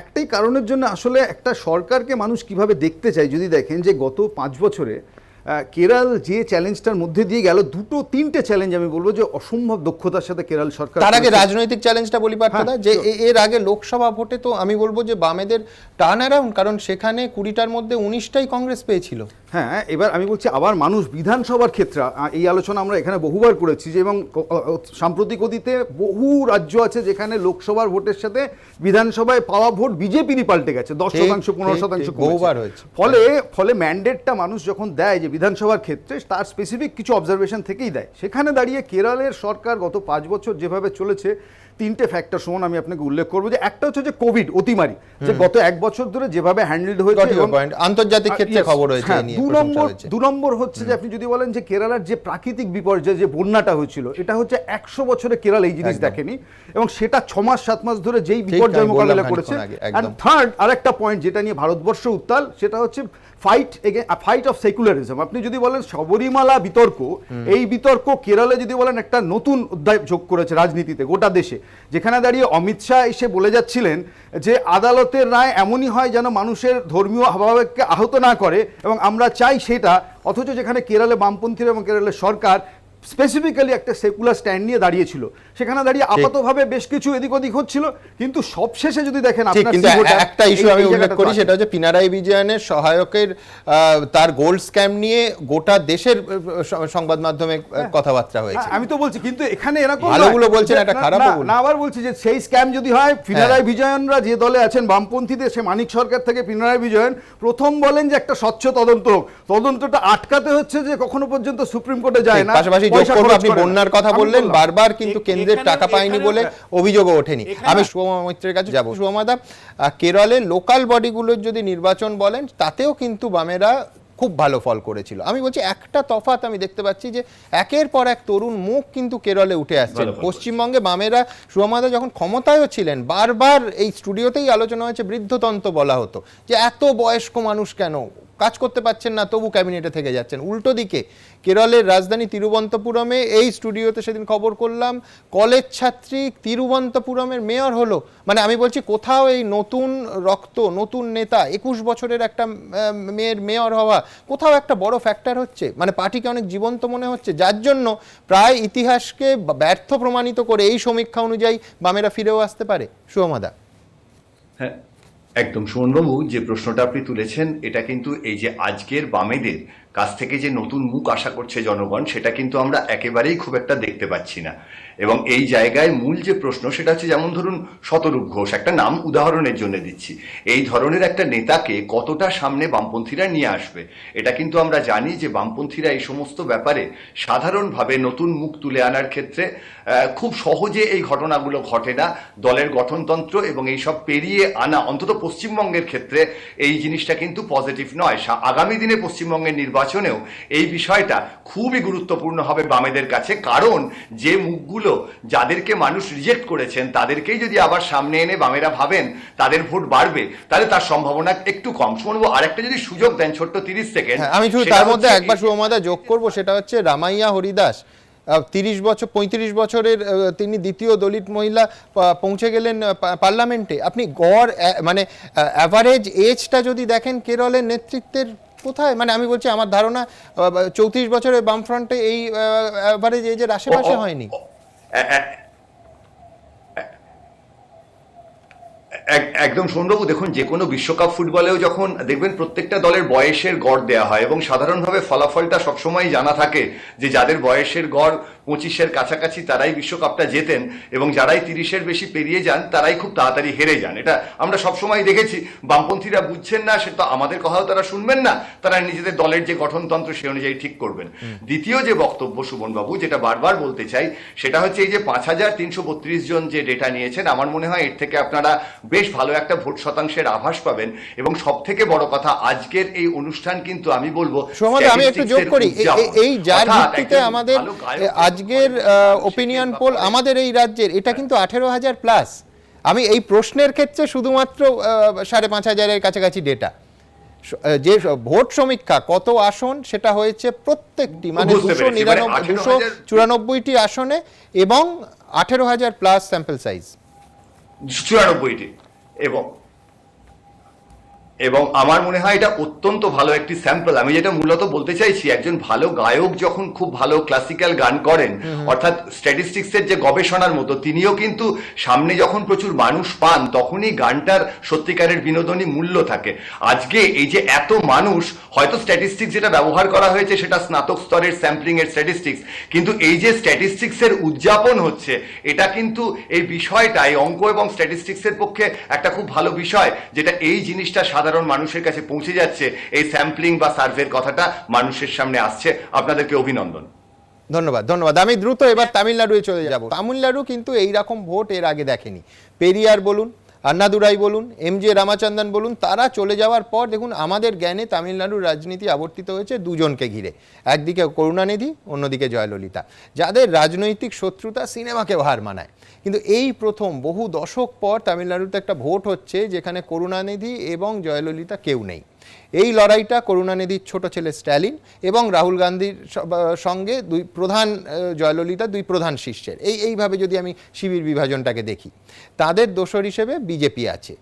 একটাই কারণের জন্য আসলে একটা সরকারকে মানুষ কিভাবে দেখতে চায়, যদি দেখেন যে গত 5 বছরে কেরল যে চ্যালেঞ্জটার মধ্যে দিয়ে গেল, 2-3টে চ্যালেঞ্জ আমি বলবো যে অসম্ভব দক্ষতার সাথে কেরল সরকার। তার আগে রাজনৈতিক চ্যালেঞ্জটা বলি পার্থদা, যে এর আগে লোকসভা ভোটে তো আমি বলবো যে বামেদের টার্ন অ্যারাউন্ড, কারণ সেখানে 20টার মধ্যে 19টাই কংগ্রেস পেয়েছিল। হ্যাঁ, এবার আমি বলছি আবার মানুষ বিধানসভার ক্ষেত্রে এই আলোচনা আমরা এখানে বহুবার করেছি যে, এবং সাম্প্রতিক অতীতে বহু রাজ্য আছে যেখানে লোকসভার ভোটের সাথে বিধানসভায় পাওয়া ভোট বিজেপিরই পাল্টে গেছে, 10%, 15% বহুবার হয়েছে। ফলে ম্যান্ডেটটা মানুষ যখন দেয় যে বিধানসভার ক্ষেত্রে, তার স্পেসিফিক কিছু অবজারভেশন থেকেই দেয়। সেখানে দাঁড়িয়ে কেরলের সরকার গত 5 বছর যেভাবে চলেছে, 3টে ফ্যাক্টর সমান আমি আপনাকে উল্লেখ করবো। যে একটা হচ্ছে যে কোভিড অতিমারি, যে গত 1 বছর ধরে যেভাবে হ্যান্ডেলড হয়েছে, আন্তর্জাতিক ক্ষেত্রে খবর হয়েছে। 2 নম্বর হচ্ছে যে আপনি যদি বলেন যে কেরালার যে প্রাকৃতিক বিপর্যয়, যে বন্যাটা হয়েছিল, এটা হচ্ছে 100 বছরে কেরল এই জিনিস দেখেনি, এবং সেটা 6 মাস 7 মাস ধরে যেই বিপর্যয় মোকাবেলা করেছে। আর থার্ড আরেকটা পয়েন্ট যেটা নিয়ে ভারতবর্ষ উত্তাল, সেটা হচ্ছে ফাইট অফ সেকুলারিজম। আপনি যদি বলেন শবরীমালা বিতর্ক, এই বিতর্ক কেরলে যদি বলেন একটা নতুন অধ্যায় যোগ করেছে রাজনীতিতে গোটা দেশে, যেখানে দাঁড়িয়ে অমিত শাহ এসে বলে যাচ্ছিলেন যে আদালতের রায় এমনই হয় যেন মানুষের ধর্মীয় ভাবাবেগকে আহত না করে, এবং আমরা চাই সেটা। অথচ যেখানে কেরলে বামপন্থীরা এবং কেরলের সরকার স্পেসিফিক্যালি একটা সেকুলার স্ট্যান্ড নিয়ে দাঁড়িয়েছিল, সেখানে দাঁড়িয়ে আপাতভাবে বেশ কিছু এদিক ওদিক হচ্ছিল, কিন্তু সবশেষে যদি দেখেন আপনার একটা ইস্যু আমি উল্লেখ করি, সেটা হচ্ছে পিনারাই বিজয়নের সহায়কের তার গোল্ড স্ক্যাম নিয়ে গোটা দেশের সংবাদ মাধ্যমে কথাবার্তা হয়েছে। আমি তো বলছি, কিন্তু এখানে এরকম ভালোগুলো বলছেন, একটা খারাপও বলছেন। না, আবার বলছি যে সেই স্ক্যাম যদি হয়, পিনারাই বিজয়নরা যে দলে আছেন বামপন্থীদের, সে মানিক সরকার থেকে পিনারাই বিজয়ন প্রথম বলেন যে একটা স্বচ্ছ তদন্ত হোক, তদন্তটা আটকাতে হচ্ছে যে কখনো পর্যন্ত সুপ্রিম কোর্টে যায় না। পাশাপাশি আপনি বন্যার কথা বললেন বারবার, কিন্তু কেন্দ্রের টাকা পায়নি বলে অভিযোগও ওঠেনি। আমি শুভমা মৈত্রের কাছে যাব। শুভমাদা, কেরলের লোকাল বডিগুলোর যদি নির্বাচন বলেন, তাতেও কিন্তু বামেরা খুব ভালো ফল করেছিল। আমি বলছি একটা তফাৎ আমি দেখতে পাচ্ছি যে একের পর এক তরুণ মুখ কিন্তু কেরলে উঠে আসছে। পশ্চিমবঙ্গে বামেরা, শুভমাদা যখন ক্ষমতায়ও ছিলেন, বারবার এই স্টুডিওতেই আলোচনা হয়েছে, বৃদ্ধতন্ত্র বলা হতো, যে এত বয়স্ক মানুষ কেন কাজ করতে পারছেন না, তবু ক্যাবিনেটে থেকে যাচ্ছেন। উল্টো দিকে কেরলের রাজধানী তিরুবন্তপুরমে, এই স্টুডিওতে সেদিন খবর করলাম, কলেজ ছাত্রী তিরুবন্তপুরমের মেয়র হলো। মানে আমি বলছি কোথাও এই নতুন রক্ত, নতুন নেতা, 21 বছরের একটা মেয়ের মেয়র হওয়া কোথাও একটা বড় ফ্যাক্টর হচ্ছে, মানে পার্টিকে অনেক জীবন্ত মনে হচ্ছে, যার জন্য প্রায় ইতিহাসকে ব্যর্থ প্রমাণিত করে এই সমীক্ষা অনুযায়ী বামেরা ফিরেও আসতে পারে। শুভমাদা। হ্যাঁ, একদম সুমনবাবু, যে প্রশ্নটা আপনি তুলেছেন, এটা কিন্তু এই যে আজকের বামেদের কাছ থেকে যে নতুন মুখ আশা করছে জনগণ, সেটা কিন্তু আমরা একেবারেই খুব একটা দেখতে পাচ্ছি না। এবং এই জায়গায় মূল যে প্রশ্ন, সেটা হচ্ছে যেমন ধরুন শতরূপ ঘোষ, একটা নাম উদাহরণের জন্য দিচ্ছি, এই ধরনের একটা নেতাকে কতটা সামনে বামপন্থীরা নিয়ে আসবে, এটা কিন্তু আমরা জানি যে বামপন্থীরা এই সমস্ত ব্যাপারে সাধারণভাবে নতুন মুখ তুলে আনার ক্ষেত্রে খুব সহজে এই ঘটনাগুলো ঘটে না। দলের গঠনতন্ত্র এবং এইসব পেরিয়ে আনা, অন্তত পশ্চিমবঙ্গের ক্ষেত্রে এই জিনিসটা কিন্তু পজিটিভ নয়। আগামী দিনে পশ্চিমবঙ্গের নির্বাচনেও এই বিষয়টা খুবই গুরুত্বপূর্ণ হবে বামেদের কাছে, কারণ যে মুখগুলো যাদেরকে মানুষ রিজেক্ট করেছেন, তাদেরকেই যদি আবার সামনে এনে বামেরা ভাবেন তাদের ভোট বাড়বে, তাহলে তার সম্ভাবনা একটু কম। শুনবো আরেকটা যদি সুযোগ দেন, ছোট্ট 30 সেকেন্ড, আমি শুধু তার মধ্যে একবার শুভমাদা যোগ করবো, সেটা হচ্ছে রামাইয়া হরিদাস, 35 বছরের তিনি দ্বিতীয় দলিত মহিলা, পৌঁছে গেলেন পার্লামেন্টে। আপনি গড় মানে অ্যাভারেজ এজটা যদি দেখেন কেরলের নেতৃত্বের কোথায়, মানে আমি বলছি আমার ধারণা 34 বছরের বামফ্রন্টে এই অ্যাভারেজ এজের আশেপাশে হয়নি। একদম সৌরভবাবু, দেখুন যে কোনো বিশ্বকাপ ফুটবলেও যখন দেখবেন প্রত্যেকটা দলের বয়সের গড় দেওয়া হয় এবং সাধারণভাবে ফলাফলটা সবসময় জানা থাকে যে যাদের বয়সের গড় 25-এর কাছাকাছি তারাই বিশ্বকাপটা জেতেন এবং যারাই 30-এর বেশি পেরিয়ে যান তারাই খুব তাড়াতাড়ি হেরে যান। এটা আমরা সবসময় দেখেছি। বামপন্থীরা বুঝছেন না, সে তো আমাদের কথাও তারা শুনবেন না, তারা নিজেদের দলের যে গঠনতন্ত্র সে অনুযায়ী ঠিক করবেন। দ্বিতীয় যে বক্তব্য সুমনবাবু, যেটা বারবার বলতে চাই, সেটা হচ্ছে এই যে 5332 জন যে ডেটা নিয়েছেন, আমার মনে হয় এর থেকে আপনারা বেশ ভালো একটা ভোট শতাংশের আভাস পাবেন। এবং সব থেকে বড় কথা, আজকের এই অনুষ্ঠান কিন্তু আমি বলবো, আমি একটু যোগ করি, এই যার ভিত্তিতে আমাদের আজকের ওপিনিয়ন পোল আমাদের এই রাজ্যের, এটা কিন্তু 18,000 প্লাস। আমি এই প্রশ্নের ক্ষেত্রে শুধুমাত্র 5,500-এর কাছাকাছি ডেটা, যে ভোট সমীক্ষা কত আসন সেটা হয়েছে প্রত্যেকটি মানে 294টি আসনে এবং 18,000 প্লাস স্যাম্পল সাইজ 94টি। এবং আমার মনে হয় এটা অত্যন্ত ভালো একটি স্যাম্পল। আমি যেটা মূলত বলতে চাইছি, একজন ভালো গায়ক যখন খুব ভালো ক্লাসিক্যাল গান করেন, অর্থাৎ স্ট্যাটিস্টিক্সের যে গবেষণার মতো, তিনিও কিন্তু সামনে যখন প্রচুর মানুষ পান তখনই গানটার সত্যিকারের বিনোদনী মূল্য থাকে। আজকে এই যে এত মানুষ, হয়তো স্ট্যাটিস্টিক্স যেটা ব্যবহার করা হয়েছে সেটা স্নাতক স্তরের স্যাম্পলিং এর স্ট্যাটিস্টিক্স, কিন্তু এই যে স্ট্যাটিস্টিক্স এর উদযাপন হচ্ছে, এটা কিন্তু এই বিষয়টা, এই অঙ্ক এবং স্ট্যাটিস্টিক্স এর পক্ষে একটা খুব ভালো বিষয়, যেটা এই জিনিসটা সাধারণ মানুষের কাছে পৌঁছে যাচ্ছে। এই স্যাম্পলিং বা সার্ভের কথাটা মানুষের সামনে আসছে। আপনাদেরকে অভিনন্দন। ধন্যবাদ। আমি দ্রুত এবার তামিলনাড়ুতে চলে যাব। তামিলনাড়ু কিন্তু এইরকম ভোট এর আগে দেখেনি। পেরিয়ার বলুন, আন্নাদুরাই বলুন, এমজি রামাচন্দ্রন বলুন, তারা চলে যাওয়ার পর দেখুন আমাদের জ্ঞানে তামিলনাড়ুর রাজনীতি আবর্তিত হয়েছে দুজনকে ঘিরে, একদিকে করুণানিধি, অন্যদিকে জয়ললিতা, যাদের রাজনৈতিক শত্রুতা সিনেমাকে হার মানায়। কিন্তু এই প্রথম বহু দশক পর তামিলনাড়ুতে একটা ভোট হচ্ছে যেখানে করুণানিধি এবং জয়ললিতা কেউ নেই। এই লড়াইটা করুণানিধির ছোট ছেলে স্ট্যালিন এবং রাহুল গান্ধীর সঙ্গে জয়ললিতা দুই প্রধান শিষ্যের। এইভাবে যদি আমি শিবির বিভাজনটাকে দেখি, তাদের দোসর হিসেবে বিজেপি আছে।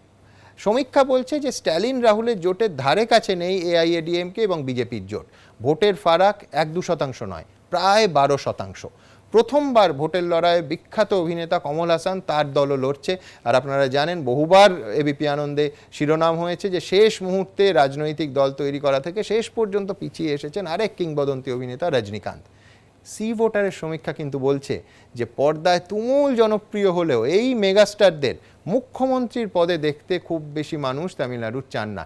সমীক্ষা বলছে যে স্ট্যালিন রাহুলের জোটের ধারে কাছে নেই এআইএডিএমকে এবং বিজেপির জোট। ভোটের ফারাক 1-2% নয়, প্রায় 12%। প্রথমবার ভোটের লড়াইয়ে বিখ্যাত অভিনেতা কমল হাসান, তার দলও লড়ছে। আর আপনারা জানেন বহুবার এবিপি আনন্দে শিরোনাম হয়েছে যে শেষ মুহূর্তে রাজনৈতিক দল তৈরি করা থেকে শেষ পর্যন্ত পিছিয়ে এসেছেন আরেক কিংবদন্তি অভিনেতা রজনীকান্ত। সি ভোটারের সমীক্ষা কিন্তু বলছে যে পর্দায় তুমুল জনপ্রিয় হলেও এই মেগাস্টারদের মুখ্যমন্ত্রীর পদে দেখতে খুব বেশি মানুষ তামিলনাড়ুর চান না।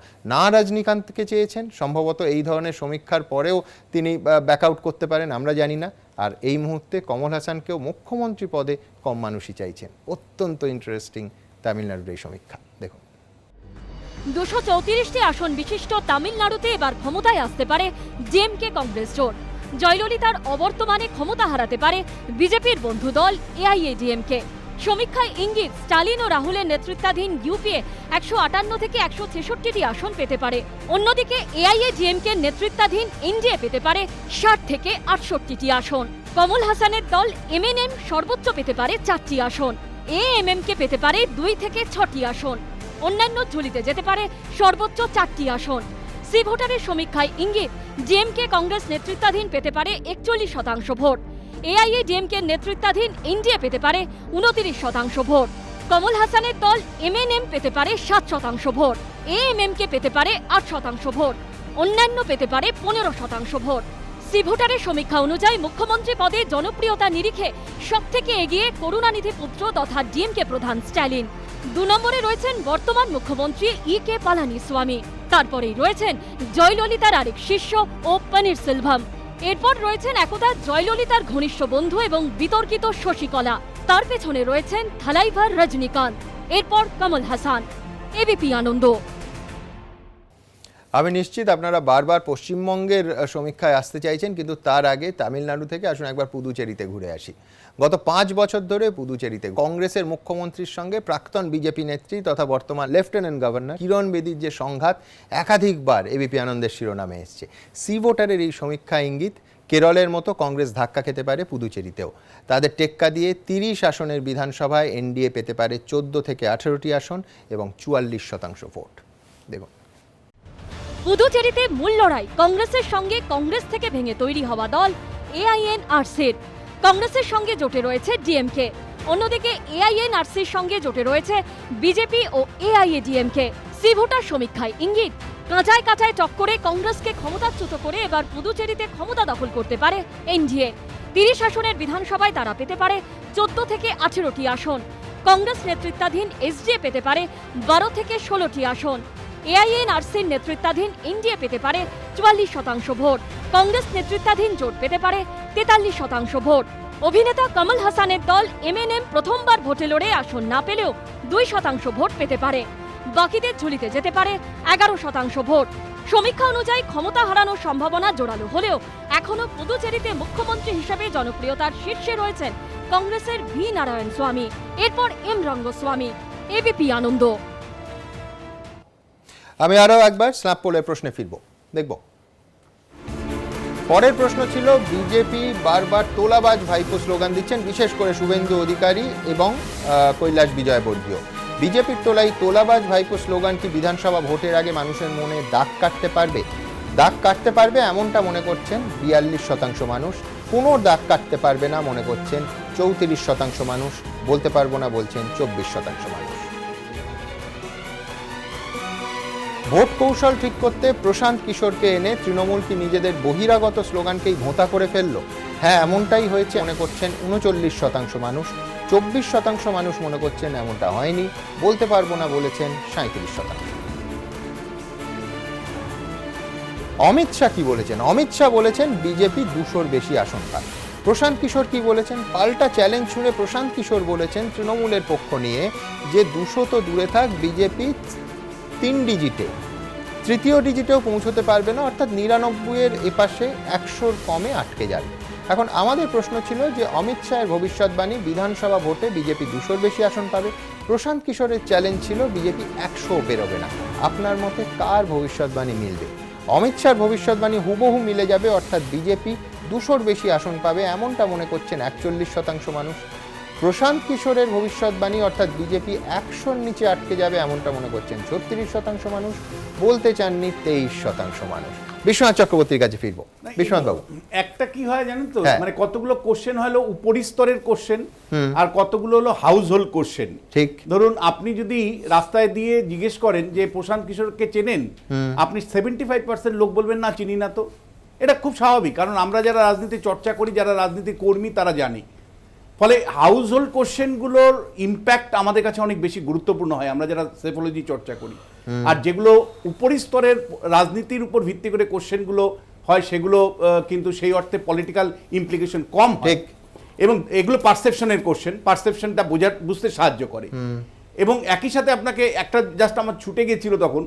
রজনীকান্তকে চেয়েছেন, সম্ভবত এই ধরনের সমীক্ষার পরেও তিনি ব্যাকআউট করতে পারেন, আমরা জানি না। আর এই মুহূর্তে কমল হাসানকেও মুখ্যমন্ত্রী পদে কম মানুষই চাইছেন। অত্যন্ত ইন্টারেস্টিং তামিলনাড়ুর এই সমীক্ষা দেখুন। 234টি আসন বিশিষ্ট তামিলনাড়ুতে এবার ক্ষমতায় আসতে পারে ডিএমকে কংগ্রেস জোট। জয়ললিতার অবর্তমানে ক্ষমতা হারাতে পারে বিজেপির বন্ধু দল এআইএডিএমকে। সমীক্ষায় ইঙ্গিত, স্টালিন ও রাহুলের নেতৃত্বাধীন ইউপিএ 158 থেকে 166টি আসন পেতে পারে। অন্যদিকে এআইএডিএমকে নেতৃত্বাধীন এনডিএ পেতে পারে 60 থেকে 68টি আসন। কমল হাসানের দল এমএনএম সর্বোচ্চ পেতে পারে 4টি আসন। এএমএমকে পেতে পারে 2 থেকে 6টি আসন। অন্যান্য ঝুলিতে যেতে পারে সর্বোচ্চ 4টি আসন। সি ভোটারের সমীক্ষায় ইঙ্গিত, ডিএমকে কংগ্রেস নেতৃত্বাধীন পেতে পারে 41% ভোট। এআইএডিএমকে নেতৃত্বাধীন এনডিএ পেতে পারে 29% ভোট। কমল হাসানের দল এমএনএম পেতে পারে 7% ভোট। এএমএমকে পেতে পারে 8% ভোট। অন্যান্য পেতে পারে 15% ভোট। সি ভোটারের সমীক্ষা অনুযায়ী মুখ্যমন্ত্রী পদে জনপ্রিয়তা নিরিখে সবথেকে এগিয়ে করুণানিধি পুত্র তথা ডিএমকে প্রধান স্ট্যালিন। 2 নম্বরে রয়েছেন বর্তমান মুখ্যমন্ত্রী ই.কে. পালানিস্বামী। তারপরেই রয়েছেন জয়ললিতার আরেক শিষ্য ও পনিরসেলভম। এরপর রয়েছেন একদা জয়ললিতার ঘনিষ্ঠ বন্ধু এবং বিতর্কিত শশীকলা। তার পেছনে রয়েছেন থালাইভার রজনীকান্ত। এরপর কমল হাসান। এবিপি আনন্দ। আমি নিশ্চিত আপনারা বারবার পশ্চিমবঙ্গের সমীক্ষায় আসতে চাইছেন, কিন্তু তার আগে তামিলনাড়ু থেকে আসুন একবার পুদুচেরিতে ঘুরে আসি। গত 5 বছর ধরে পুদুচেরিতে কংগ্রেসের মুখ্যমন্ত্রীর সঙ্গে প্রাক্তন বিজেপি নেত্রী তথা বর্তমান লেফটেন্যান্ট গভর্নর কিরণ বেদির যে সংঘাত একাধিকবার এবিপি আনন্দের শিরোনামে এসছে। সি ভোটারের এই সমীক্ষা ইঙ্গিত, কেরলের মতো কংগ্রেস ধাক্কা খেতে পারে পুদুচেরিতেও। তাদের টেক্কা দিয়ে 30 আসনের বিধানসভায় এনডিএ পেতে পারে 14 থেকে 18টি আসন এবং 44% ভোট। দেখুন, পুদুচেরিতে মূল লড়াই কংগ্রেসের সঙ্গে কংগ্রেস থেকে ভেঙে তৈরি হওয়া দল এআইএনআরসির। কংগ্রেসের সঙ্গে জোটে রয়েছে ডিএমকে। অন্যদিকে এআইএনআরসির সঙ্গে জোটে রয়েছে বিজেপি ও এআইএডিএমকে। সি ভোটার সমীক্ষায় ইঙ্গিত, কাঁচায় কাঁচায় টক্করে কংগ্রেসকে ক্ষমতাচ্যুত করে এবার পুদুচেরিতে ক্ষমতা দখল করতে পারে এনডিএ। 30 আসনের বিধানসভায় তারা পেতে পারে 14 থেকে 18টি আসন। কংগ্রেস নেতৃত্বাধীন এসডিএ পেতে পারে 12 থেকে 16টি আসন। এআইএনআরসির নেতৃত্বাধীন এনডিএ পেতে পারে 44% ভোট। কংগ্রেস নেতৃত্বাধীন জোট পেতে পারে 43% ভোট। অভিনেতা কমল হাসানের দল এমএনএম প্রথমবার ভোটে লড়ে আসন না পেলেও 2% ভোট পেতে পারে। বাকিদের ঝুলিতে যেতে পারে 11% ভোট। সমীক্ষা অনুযায়ী ক্ষমতা হারানোর সম্ভাবনা জোরালো হলেও এখনো পুদুচেরিতে মুখ্যমন্ত্রী হিসেবে জনপ্রিয়তার শীর্ষে রয়েছেন কংগ্রেসের ভি নারায়ণ স্বামী, এরপর এম রঙ্গস্বামী, এবিপি আনন্দ। আমি আরো একবার স্ন্যাপ পোলের প্রশ্নে ফিরবো, দেখব। পরের প্রশ্ন ছিল, বিজেপি বারবার তোলাবাজ ভাইপো স্লোগান দিচ্ছেন, বিশেষ করে শুভেন্দু অধিকারী এবং কৈলাস বিজয়বর্গীয়। বিজেপির তোলাবাজ ভাইপো স্লোগান কি বিধানসভা ভোটের আগে মানুষের মনে দাগ কাটতে পারবে? দাগ কাটতে পারবে এমনটা মনে করছেন 42% মানুষ। কোনো দাগ কাটতে পারবে না মনে করছেন 34% মানুষ। বলতে পারবো না বলছেন 24% মানুষ। ভোট কৌশল ঠিক করতে প্রশান্ত কিশোরকে এনে তৃণমূল কি নিজেদের বহিরাগত স্লোগানকেই ভোঁতা করে ফেললো? হ্যাঁ, এমনটাই হয়েছে মনে করছেন 39% মানুষ। 24% মানুষ মনে করছেন এমনটা হয়নি। বলতে পারবো না বলেছেন 37%। অমিত শাহ কি বলেছেন? অমিত শাহ বলেছেন বিজেপি 200-র বেশি আসন পায়। প্রশান্ত কিশোর কি বলেছেন? পাল্টা চ্যালেঞ্জ শুনে প্রশান্ত কিশোর বলেছেন তৃণমূলের পক্ষ নিয়ে যে 200 তো দূরে থাক, বিজেপি 3 ডিজিটে, 3য় ডিজিটেও পৌঁছতে পারবে না, অর্থাৎ 99-এর এপাশে 100-র কমে আটকে যাবে। এখন আমাদের প্রশ্ন ছিল যে অমিত শাহের ভবিষ্যৎবাণী বিধানসভা ভোটে বিজেপি 200-র বেশি আসন পাবে। প্রশান্ত কিশোরের চ্যালেঞ্জ ছিল বিজেপি 100 বেরোবে না। আপনার মতে কার ভবিষ্যৎবাণী মিলবে? অমিত শাহর ভবিষ্যৎবাণী হুবহু মিলে যাবে, অর্থাৎ বিজেপি 200-র বেশি আসন পাবে এমনটা মনে করছেন 41% মানুষ। প্রশান্ত কিশোরের ভবিষ্যৎবাণী অর্থাৎ বিজেপি 100-র নিচে আটকে যাবে এমনটা মনে করছেন 36% মানুষ। বলতে চাননি 23% মানুষ। বিশ্বনাথ চক্রবর্তীর কাছে ফিরবো। বিশ্বনাথ বাবু, একটা কি হয় জানেন তো, মানে কতগুলো কোশ্চেন হলো উপরিস্তরের কোশ্চেন আর কতগুলো হলো হাউস হোল্ড কোশ্চেন। ঠিক। ধরুন আপনি যদি রাস্তায় দিয়ে জিজ্ঞেস করেন যে প্রশান্ত কিশোরকে চেনেন, আপনি 75% লোক বলবেন না চিনি না। তো এটা খুব স্বাভাবিক, কারণ আমরা যারা রাজনীতি চর্চা করি, যারা রাজনীতি কর্মী, তারা জানি। ফলে হাউস হোল্ড কোশ্চেনগুলোর ইম্প্যাক্ট আমাদের কাছে অনেক বেশি গুরুত্বপূর্ণ হয়, আমরা যারা সেফোলজি চর্চা করি। আর যেগুলো উপরিস্তরের রাজনীতির উপর ভিত্তি করে কোশ্চেনগুলো হয়, সেগুলো কিন্তু সেই অর্থে পলিটিক্যাল ইমপ্লিকেশন কম হয়, এবং এগুলো পারসেপশনের কোশ্চেন, পারসেপশনটা বুঝতে সাহায্য করে। এবং একই সাথে আপনাকে একটা জাস্ট আমার ছুটে গেছিল তখন,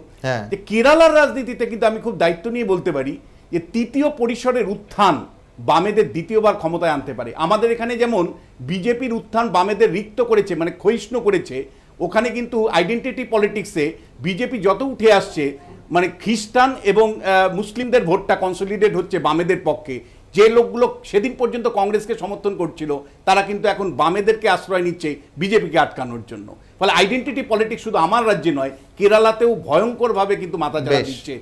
যে কেরালার রাজনীতিতে কিন্তু আমি খুব দায়িত্ব নিয়ে বলতে পারি যে 3য় পরিসরের উত্থান বামেদের দ্বিতীয়বার ক্ষমতায় আনতে পারে। আমাদের এখানে যেমন বিজেপির উত্থান বামেদের রিক্ত করেছে, মানে ক্ষয়িষ্ণু করেছে, ওখানে কিন্তু আইডেন্টিটি পলিটিক্সে বিজেপি যত উঠে আসছে, মানে খ্রিস্টান এবং মুসলিমদের ভোটটা কনসলিডেট হচ্ছে বামেদের পক্ষে। যে লোকগুলো সেদিন পর্যন্ত কংগ্রেসকে সমর্থন করছিল, তারা কিন্তু এখন বামেদেরকে আশ্রয় নিচ্ছে বিজেপিকে আটকানোর জন্য। ফলে আইডেন্টিটি পলিটিক্স শুধু আমার রাজ্যে নয়, কেরালাতেও ভয়ঙ্করভাবে কিন্তু মাথা জ্বালা দিচ্ছে।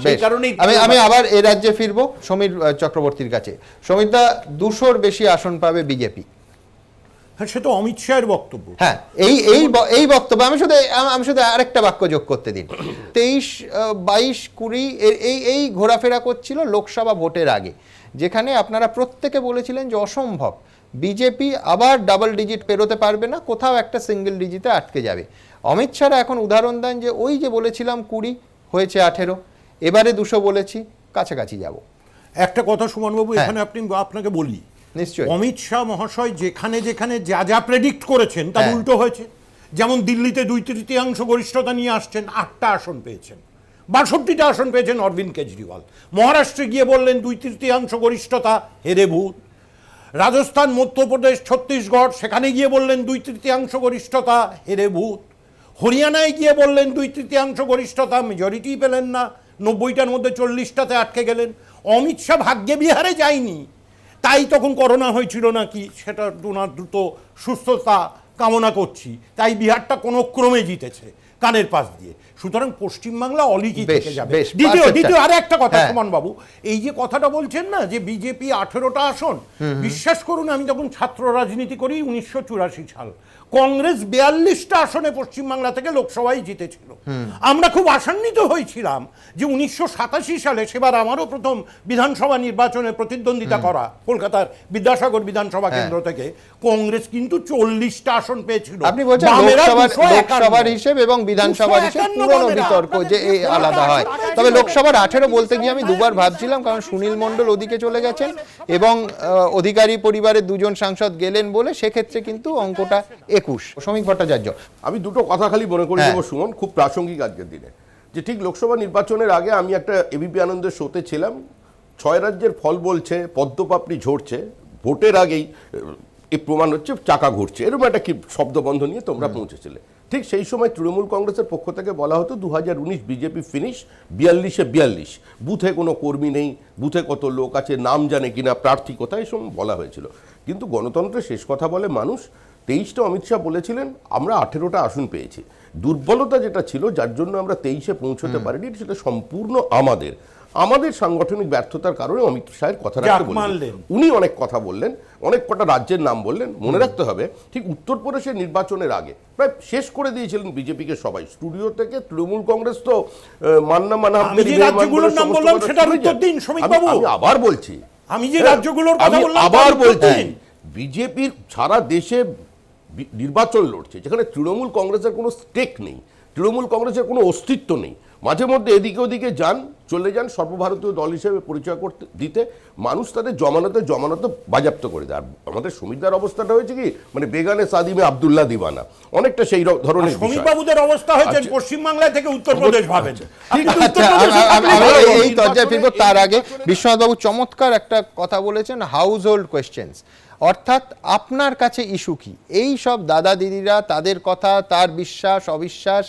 সেই কারণেই আমি আবার এই রাজ্যে ফিরবো সমীর চক্রবর্তীর কাছে। সমীরদা, 200-র বেশি আসন পাবে বিজেপি। হ্যাঁ, সে তো অমিত শাহের বক্তব্য। হ্যাঁ, এই বক্তব্য আমি শুধু আরেকটা বাক্য যোগ করতে দিন। 23, 22, 20 এই ঘোরাফেরা করছিল লোকসভা ভোটের আগে, যেখানে আপনারা প্রত্যেকে বলেছিলেন যে অসম্ভব, বিজেপি আবার ডাবল ডিজিট পেরোতে পারবে না, কোথাও একটা সিঙ্গেল ডিজিটে আটকে যাবে। অমিত শাহ এখন উদাহরণ দেন যে ওই যে বলেছিলাম 20 হয়েছে 18, এবারে 200 বলেছি, কাছাকাছি যাব। একটা কথা সুমনবাবু এখানে আপনাকে বলি, নিশ্চয়ই অমিত শাহ মহাশয় যেখানে যেখানে যা যা প্রেডিক্ট করেছেন তার উল্টো হয়েছে। যেমন দিল্লিতে 2/3 গরিষ্ঠতা নিয়ে আসছেন, 8টা আসন পেয়েছেন, 62টা আসন পেয়েছেন অরবিন্দ কেজরিওয়াল। মহারাষ্ট্রে গিয়ে বললেন 2/3 গরিষ্ঠতা, হেরে ভূত। রাজস্থান, মধ্যপ্রদেশ, ছত্তিশগড়, সেখানে গিয়ে বললেন 2/3 গরিষ্ঠতা, হেরে ভূত। হরিয়ানায় গিয়ে বললেন 2/3 গরিষ্ঠতা, মেজরিটি পেলেন না, 90টার মধ্যে 40টাতে আটকে গেলেন। অমিত শাহ ভাগ্যে বিহারে যায়নি, তাই তখন করোনা হয়েছিল নাকি, সেটা ওনার দ্রুত সুস্থতা কামনা করছি, তাই বিহারটা কোনো ক্রমে জিতেছে কানের পাশ দিয়ে। সুতরাং পশ্চিমবাংলা অলিকি বেশ, থেকে যাবে। বেশ, দ্বিতীয় perfect, দ্বিতীয় আর একটা কথা হ্যাঁ। সুমন বাবু, এই যে কথাটা বলছেন না যে বিজেপি 18টা আসন, বিশ্বাস করুন আমি যখন ছাত্র রাজনীতি করি 1984 সাল, কংগ্রেস 42টা আসনে পশ্চিমবাংলা থেকে লোকসভায় জিতেছিল। আমরা খুব আশান্বিত হয়েছিলাম যে 1987 সালে, সেবার আমারও প্রথম বিধানসভা নির্বাচনে প্রতিদ্বন্দ্বিতা করা কলকাতার বিদ্যাসাগর বিধানসভা কেন্দ্র থেকে, কংগ্রেস কিন্তু 40টা আসন পেয়েছিল। আপনি বলছেন বামেরা লোকসভার হিসেব এবং বিধানসভার হিসেব 251 পুরনো বামেরা। বিতর্ক যে এই আলাদা হয়। তবে লোকসভার 18 বলতে গিয়ে আমি দুবার ভাবছিলাম, কারণ সুনীল মণ্ডল ওদিকে চলে গেছেন এবং অধিকারী পরিবারের দুজন সাংসদ গেলেন বলে, সেক্ষেত্রে কিন্তু অঙ্কটা 21। শ্রমিক ভট্টাচার্য, আমি দুটো কথা খালি মনে করে হ্যাঁ। দেবো সুমন, খুব প্রাসঙ্গিক আজকের দিনে, যে ঠিক লোকসভা নির্বাচনের আগে আমি একটা এবিপি আনন্দের শোতে ছিলাম, 6 রাজ্যের ফল বলছে পদ্মপাপড়ি ঝরছে, ভোটের আগেই এই প্রমাণ হচ্ছে চাকা ঘুরছে, এরকম একটা কি শব্দবন্ধ নিয়ে তোমরা পৌঁছেছিলে। ঠিক সেই সময় তৃণমূল কংগ্রেসের পক্ষ থেকে বলা হতো 2019 বিজেপি ফিনিশ 42-এ 42, বুথে কোনো কর্মী নেই, বুথে কত লোক আছে নাম জানে কিনা, প্রার্থী কোথায়, এসব বলা হয়েছিল। কিন্তু গণতন্ত্রের শেষ কথা বলে মানুষ। 23টা অমিত শাহ বলেছিলেন আমরা 18টা আসন পেয়েছি। দুর্বলতা যেটা ছিল যার জন্য আমরা 23-এ পৌঁছতে পারিনি, সেটা সম্পূর্ণ আমাদের সাংগঠনিক ব্যর্থতার কারণে অমিত শাহের কথা রাখতে বললেন। উনি অনেক কথা বললেন, অনেক কটা রাজ্যের নাম বললেন। মনে রাখতে হবে ঠিক উত্তরপ্রদেশের নির্বাচনের আগে প্রায় শেষ করে দিয়েছিলেন বিজেপিকে সবাই। স্টুডিও থেকে তৃণমূল কংগ্রেস তো মান্না মানা আমি যে রাজ্যগুলোর নাম বললাম সেটার উত্তর দিন শ্রমিক বাবু। আমি আবার বলছি, আমি যে রাজ্যগুলোর কথা বললাম আবার তার বলছি, উত্তর দিন। বিজেপির সারা দেশে নির্বাচন লড়ছে যেখানে তৃণমূল কংগ্রেসের কোনো স্টেক নেই, তৃণমূল কংগ্রেসের কোনো অস্তিত্ব নেই। মাঝে মধ্যে এদিকে ওদিকে চলে যান সর্বভারতীয় দল হিসেবে পরিচয় করতে দিতে, মানুষ তাদের জমানত বাজেয়াপ্ত করে দেয়। আর আমাদের সমীরদার অবস্থাটা হয়েছে কি, মানে বেগানে সাদিমে আব্দুল্লাহ দিওয়ানা, অনেকটা সেই ধরনের শ্রমিক বাবুদের অবস্থা হয়েছে পশ্চিমবাংলা থেকে উত্তরপ্রদেশ ভাবেন। এই দরজায় ফিরবো, তার আগে বিশ্বনাথ বাবু চমৎকার একটা কথা বলেছেন, হাউস হোল্ড কোয়েশ্চেন্স, অর্থাৎ আপনার কাছে ইস্যু কি। এই সব দাদা দিদিরা, তাদের কথা, তার বিশ্বাস অবিশ্বাস,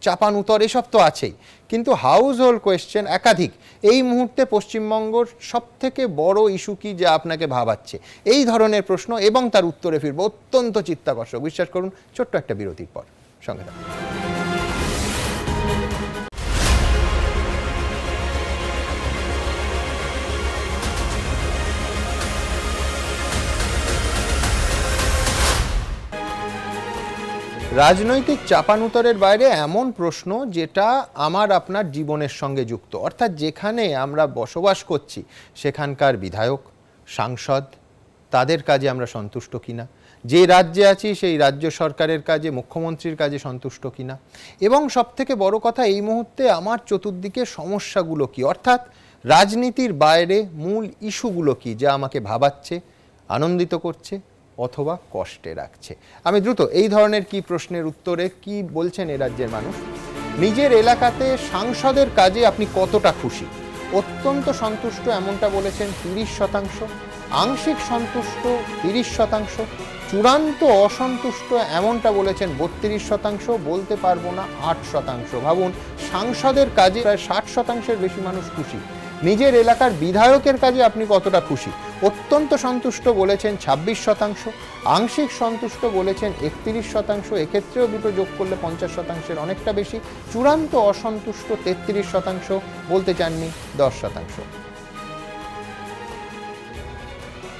চাপানুতর এসব তো আছেই, কিন্তু হাউস হোল্ড কোয়েশ্চেন একাধিক। এই মুহূর্তে পশ্চিমবঙ্গর সব থেকে বড় ইস্যু কি যা আপনাকে ভাবাচ্ছে, এই ধরনের প্রশ্ন এবং তার উত্তরে ফিরবো অত্যন্ত চিত্তাকর্ষক। বিশ্বাস করুন, ছোট্ট একটা বিরতির পর সঙ্গে থাকুন। রাজনৈতিক চাপানুতরের বাইরে এমন প্রশ্ন যেটা আমার আপনার জীবনের সঙ্গে যুক্ত, অর্থাৎ যেখানে আমরা বসবাস করছি সেখানকার বিধায়ক, সাংসদ, তাদের কাজে আমরা সন্তুষ্ট কিনা, যে রাজ্যে আছি সেই রাজ্য সরকারের কাজে, মুখ্যমন্ত্রীর কাজে সন্তুষ্ট কিনা, এবং সবথেকে বড় কথা এই মুহূর্তে আমার চতুর্দিকে সমস্যাগুলো কি, অর্থাৎ রাজনীতির বাইরে মূল ইস্যুগুলো কি যা আমাকে ভাবাচ্ছে, আনন্দিত করছে অথবা কষ্টে রাখছে। আমি দ্রুত এই ধরনের কি প্রশ্নের উত্তরে কি বলছেন এ রাজ্যের মানুষ। নিজের এলাকাতে সাংসদের কাজে আপনি কতটা খুশি? অত্যন্ত সন্তুষ্ট এমনটা বলেছেন 30%, আংশিক সন্তুষ্ট 30%, চূড়ান্ত অসন্তুষ্ট এমনটা বলেছেন 32%, বলতে পারবো না 8%। ভাবুন, সাংসদের কাজে প্রায় 60%-এর বেশি মানুষ খুশি। নিজের এলাকার বিধায়কের কাজে আপনি কতটা খুশি? অত্যন্ত সন্তুষ্ট বলেছেন 26%, আংশিক সন্তুষ্ট বলেছেন 31%, এক্ষেত্রেও দুটো যোগ করলে 50%-এর অনেকটা বেশি, চূড়ান্ত অসন্তুষ্ট 33%, বলতে চাননি 10%।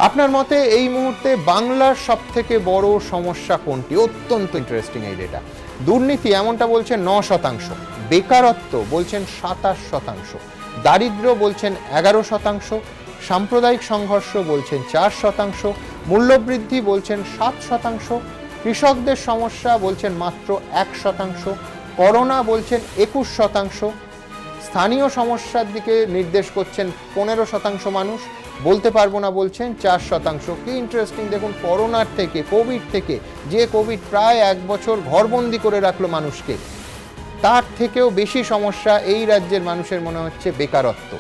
আপনার মতে এই মুহূর্তে বাংলার সব থেকে বড় সমস্যা কোনটি? অত্যন্ত ইন্টারেস্টিং এই ডেটা। দুর্নীতি এমনটা বলছেন 9%, বেকারত্ব বলছেন 27%, দারিদ্র্য বলছেন 11%, সাম্প্রদায়িক সংঘর্ষ বলছেন 4%, মূল্যবৃদ্ধি বলছেন 7%, কৃষকদের সমস্যা বলছেন মাত্র 1%, করোনা বলছেন 21%, স্থানীয় সমস্যার দিকে নির্দেশ করছেন 15% মানুষ, বলতে পারবো না বলছেন 4%। কি ইন্টারেস্টিং দেখুন, করোনার থেকে, কোভিড থেকে, যে কোভিড প্রায় 1 বছর ঘরবন্দি করে রাখলো মানুষকে, তার থেকেও বেশি সমস্যা এই রাজ্যের মানুষের মনে হচ্ছে বেকারত্ব।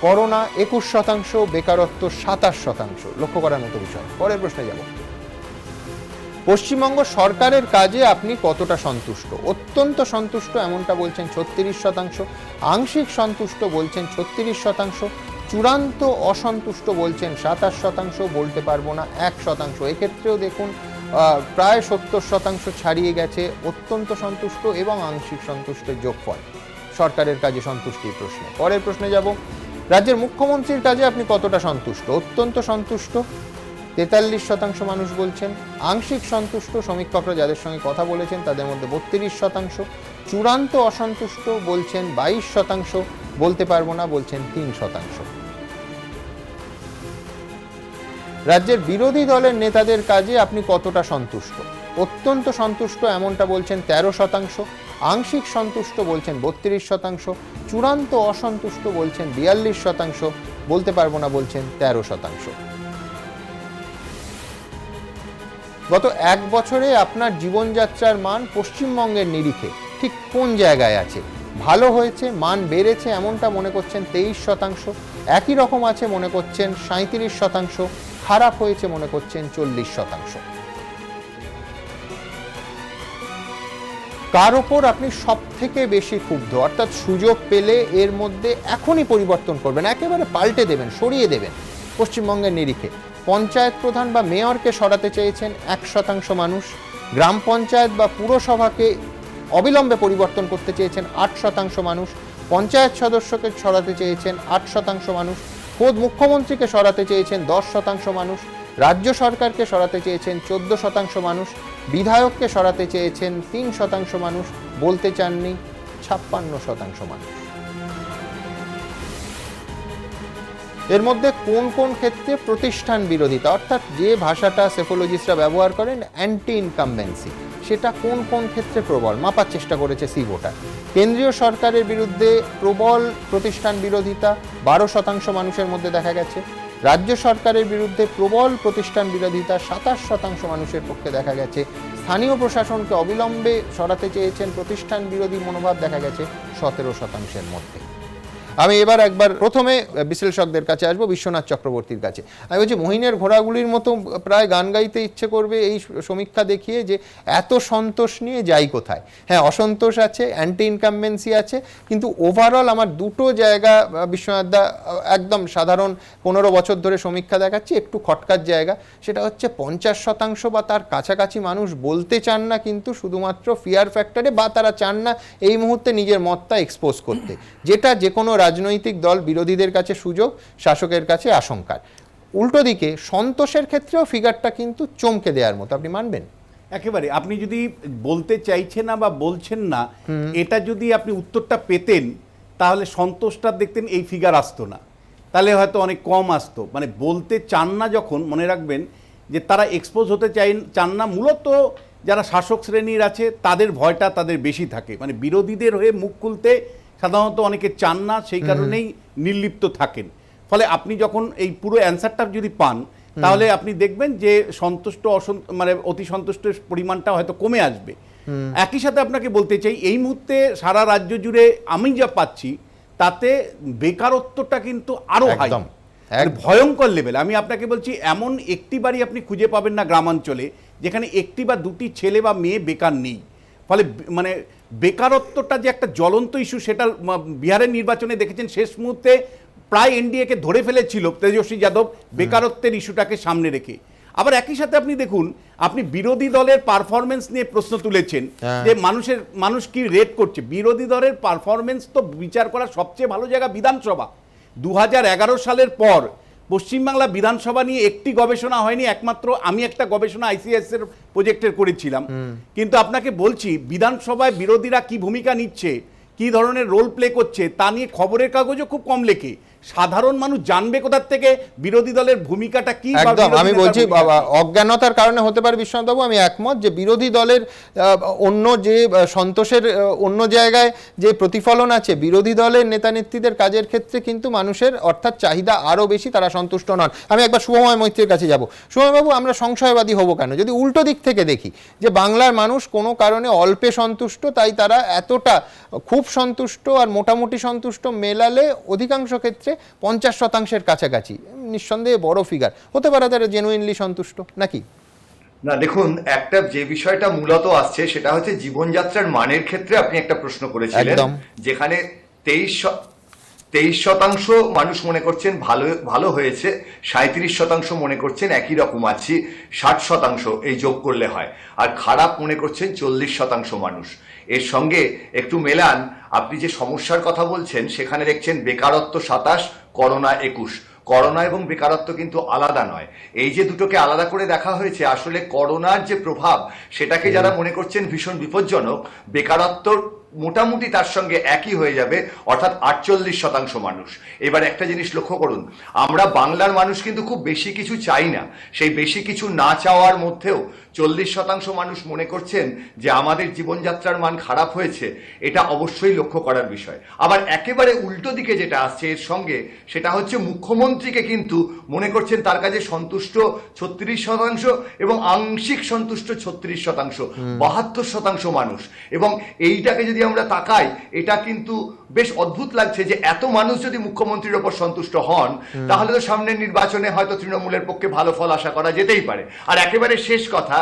করোনা 21%, বেকারত্ব 27%। লক্ষ্য করার মতো বিষয়। পরের প্রশ্নে যাব। পশ্চিমবঙ্গ সরকারের কাজে আপনি কতটা সন্তুষ্ট? অত্যন্ত সন্তুষ্ট এমনটা বলছেন 36%, আংশিক সন্তুষ্ট বলছেন 36%, চূড়ান্ত অসন্তুষ্ট বলছেন 27%, বলতে পারবো না 1%। এক্ষেত্রেও দেখুন প্রায় 70% ছাড়িয়ে গেছে অত্যন্ত সন্তুষ্ট এবং আংশিক সন্তুষ্টের যোগফল। সরকারের কাজে সন্তুষ্টির প্রশ্নে পরের প্রশ্নে যাব। রাজ্যের মুখ্যমন্ত্রীর কাজে আপনি কতটা সন্তুষ্ট? অত্যন্ত সন্তুষ্ট 43% মানুষ বলছেন, আংশিক সন্তুষ্ট সমীক্ষকরা যাদের সঙ্গে কথা বলেছেন তাদের মধ্যে 32%, চূড়ান্ত অসন্তুষ্ট বলছেন 22%, বলতে পারবো না বলছেন 3%। রাজ্যের বিরোধী দলের নেতাদের কাজে আপনি কতটা সন্তুষ্ট? অত্যন্ত সন্তুষ্ট এমনটা বলছেন 13%, আংশিক সন্তুষ্ট বলছেন 32%, চূড়ান্ত অসন্তুষ্ট বলছেন 42%, বলতে পারবো না বলছেন 13%। গত 1 বছরে আপনার জীবনযাত্রার মান পশ্চিমবঙ্গের নিরিখে ঠিক কোন জায়গায় আছে? ভালো হয়েছে, মান বেড়েছে এমনটা মনে করছেন 23%, একই রকম আছে মনে করছেন 37%, খারাপ হয়েছে মনে করছেন 40%। কার ওপর আপনি সব থেকে বেশি ক্ষুব্ধ, অর্থাৎ সুযোগ পেলে এর মধ্যে এখনই পরিবর্তন করবেন, একেবারে পাল্টে দেবেন, সরিয়ে দেবেন? পশ্চিমবঙ্গের নিরিখে পঞ্চায়েত প্রধান বা মেয়রকে সরাতে চেয়েছেন 1% মানুষ, গ্রাম পঞ্চায়েত বা পুরসভাকে অবিলম্বে পরিবর্তন করতে চেয়েছেন 8% মানুষ, পঞ্চায়েত সদস্যকে সরাতে চেয়েছেন 8% মানুষ, খোদ মুখ্যমন্ত্রীকে সরাতে চেয়েছেন 10% মানুষ, রাজ্য সরকারকে সরাতে চেয়েছেন 14% মানুষ, বিধায়ককে সরাতে চেয়েছেন 3% মানুষ, বলতে চাননি 56% মানুষ। এর মধ্যে কোন কোন ক্ষেত্রে প্রতিষ্ঠান বিরোধিতা, অর্থাৎ যে ভাষাটা সেফোলজিস্টরা ব্যবহার করেন অ্যান্টি ইনকামবেন্সি, সেটা কোন কোন ক্ষেত্রে প্রবল মাপার চেষ্টা করেছে সি ভোটার। কেন্দ্রীয় সরকারের বিরুদ্ধে প্রবল প্রতিষ্ঠান বিরোধিতা 12% মানুষের মধ্যে দেখা গেছে, রাজ্য সরকারের বিরুদ্ধে প্রবল প্রতিষ্ঠান বিরোধিতা 27% মানুষের পক্ষে দেখা গেছে, স্থানীয় প্রশাসনকে অবিলম্বে সরাতে চেয়েছেন প্রতিষ্ঠান বিরোধী মনোভাব দেখা গেছে 17%-এর মধ্যে। আমি এবার একবার প্রথমে বিশ্লেষকদের কাছে আসবো, বিশ্বনাথ চক্রবর্তীর কাছে। আমি বলছি মহিনের ঘোড়াগুলির মতো প্রায় গান গাইতে ইচ্ছে করবে এই সমীক্ষা দেখিয়ে যে এত সন্তোষ নিয়ে যাই কোথায়। হ্যাঁ, অসন্তোষ আছে, অ্যান্টি ইনকামবেন্সি আছে, কিন্তু ওভারঅল আমার দুটো জায়গা বিশ্বনাথ দা একদম সাধারণ 15 বছর ধরে সমীক্ষা দেখাচ্ছি একটু খটকার জায়গা। সেটা হচ্ছে 50% বা তার কাছাকাছি মানুষ বলতে চান না, কিন্তু শুধুমাত্র ফিয়ার ফ্যাক্টরে, বা তারা চান না এই মুহূর্তে নিজের মতটা এক্সপোজ করতে, যেটা যে কোনো রাজনৈতিক দল বিরোধীদের কাছে সুযোগ, শাসকের কাছে আশঙ্কার। উল্টো দিকে সন্তোষের ক্ষেত্রেও ফিগারটা কিন্তু চমকে দেওয়ার মতো, আপনি মানবেন? একেবারে। আপনি যদি বলতে চাইছেন না বা বলছেন না, এটা যদি আপনি উত্তরটা পেতেন তাহলে সন্তোষটা দেখতেন এই ফিগার আসতো না, তাহলে হয়তো অনেক কম আসতো। মানে বলতে চান না যখন, মনে রাখবেন যে তারা এক্সপোজ হতে চান না, মূলত যারা শাসক শ্রেণীর আছে তাদের ভয়টা তাদের বেশি থাকে। মানে বিরোধীদের হয়ে মুখ খুলতে সাধারণত অনেকে চান না, সেই কারণেই নির্লিপ্ত থাকেন। ফলে আপনি যখন এই পুরো অ্যান্সারটা যদি পান তাহলে আপনি দেখবেন যে সন্তুষ্ট মানে অতি সন্তুষ্টের পরিমাণটা হয়তো কমে আসবে। একই সাথে আপনাকে বলতে চাই এই মুহূর্তে সারা রাজ্য জুড়ে আমি যা পাচ্ছি তাতে বেকারত্বটা কিন্তু আরো হাই, ভয়ঙ্কর লেভেল। আমি আপনাকে বলছি এমন একটি বাড়ি আপনি খুঁজে পাবেন না গ্রামাঞ্চলে যেখানে একটি বা দুটি ছেলে বা মেয়ে বেকার নেই। ফলে মানে বেকারত্বটা যে একটা জ্বলন্ত ইস্যু, সেটা বিহারের নির্বাচনে দেখেছেন শেষ মুহূর্তে প্রায় এনডিএকে ধরে ফেলেছিল তেজস্বী যাদব বেকারত্বের ইস্যুটাকে সামনে রেখে। আবার একই সাথে আপনি দেখুন, আপনি বিরোধী দলের পারফরমেন্স নিয়ে প্রশ্ন তুলেছেন যে মানুষ কি রেট করছে। বিরোধী দলের পারফরমেন্স তো বিচার করার সবচেয়ে ভালো জায়গা বিধানসভা। 2011 সালের পর পশ্চিমবাংলা বিধানসভা নিয়ে একটি গবেষণা হয়নি, একমাত্র আমি একটা গবেষণা আইসিএস এর প্রজেক্টের করেছিলাম। কিন্তু আপনাকে বলছি বিধানসভায় বিরোধীরা কি ভূমিকা নিচ্ছে, কি ধরনের রোল প্লে করছে তা নিয়ে খবরের কাগজও খুব কম লেখে। সাধারণ মানুষ জানবে কোথার থেকে বিরোধী দলের ভূমিকাটা কি? একদম আমি বলছি অজ্ঞানতার কারণে হতে পারে বিশ্বনাথবাবু, আমি একমত যে বিরোধী দলের অন্য যে সন্তোষের অন্য জায়গায় যে প্রতিফলন আছে, বিরোধী দলের নেতা নেত্রীদের কাজের ক্ষেত্রে কিন্তু মানুষের অর্থাৎ চাহিদা আরও বেশি, তারা সন্তুষ্ট নন। আমি একবার শুভময় মৈত্রীর কাছে যাব। শুভময়বাবু, আমরা সংশয়বাদী হব কেন যদি উল্টো দিক থেকে দেখি যে বাংলার মানুষ কোনো কারণে অল্পে সন্তুষ্ট, তাই তারা এতটা খুব সন্তুষ্ট আর মোটামুটি সন্তুষ্ট মেলালে অধিকাংশ ক্ষেত্রে 50%-এর কাছাকাছি, নিঃসন্দেহে বড় ফিগার হতে পারে তারা জেনুইনলি সন্তুষ্ট নাকি? না, দেখুন একটা যে বিষয়টা মূলত আসছে সেটা হচ্ছে জীবনযাত্রার মানের ক্ষেত্রে আপনি একটা প্রশ্ন করেছিলেন, যেখানে 23% মানুষ মনে করছেন ভালো ভালো হয়েছে, 37% মনে করছেন একই রকম আছি, 60% এই যোগ করলে হয়, আর খারাপ মনে করছেন 40% মানুষ। এর সঙ্গে একটু মেলান, আপনি যে সমস্যার কথা বলছেন সেখানে দেখছেন বেকারত্ব 27, করোনা 21। করোনা এবং বেকারত্ব কিন্তু আলাদা নয়, এই যে দুটোকে আলাদা করে দেখা হয়েছে, আসলে করোনার যে প্রভাব সেটাকে যারা মনে করছেন ভীষণ বিপজ্জনক, বেকারত্ব মোটামুটি তার সঙ্গে একই হয়ে যাবে, অর্থাৎ 48% মানুষ। এবার একটা জিনিস লক্ষ্য করুন, আমরা বাংলার মানুষ কিন্তু খুব বেশি কিছু চাই না, সেই বেশি কিছু না চাওয়ার মধ্যেও 40% মানুষ মনে করছেন যে আমাদের জীবনযাত্রার মান খারাপ হয়েছে, এটা অবশ্যই লক্ষ্য করার বিষয়। আবার একেবারে উল্টো দিকে যেটা আসছে এর সঙ্গে, সেটা হচ্ছে মুখ্যমন্ত্রীকে কিন্তু মনে করছেন তার কাছে সন্তুষ্ট 36% এবং আংশিক সন্তুষ্ট 36%, 72% মানুষ। এবং এইটাকে যদি আমরা তাকাই, এটা কিন্তু বেশ অদ্ভুত লাগছে যে এত মানুষ যদি মুখ্যমন্ত্রীর ওপর সন্তুষ্ট হন, তাহলে তো সামনের নির্বাচনে হয়তো তৃণমূলের পক্ষে ভালো ফল আশা করা যেতেই পারে। আর একেবারে শেষ কথা,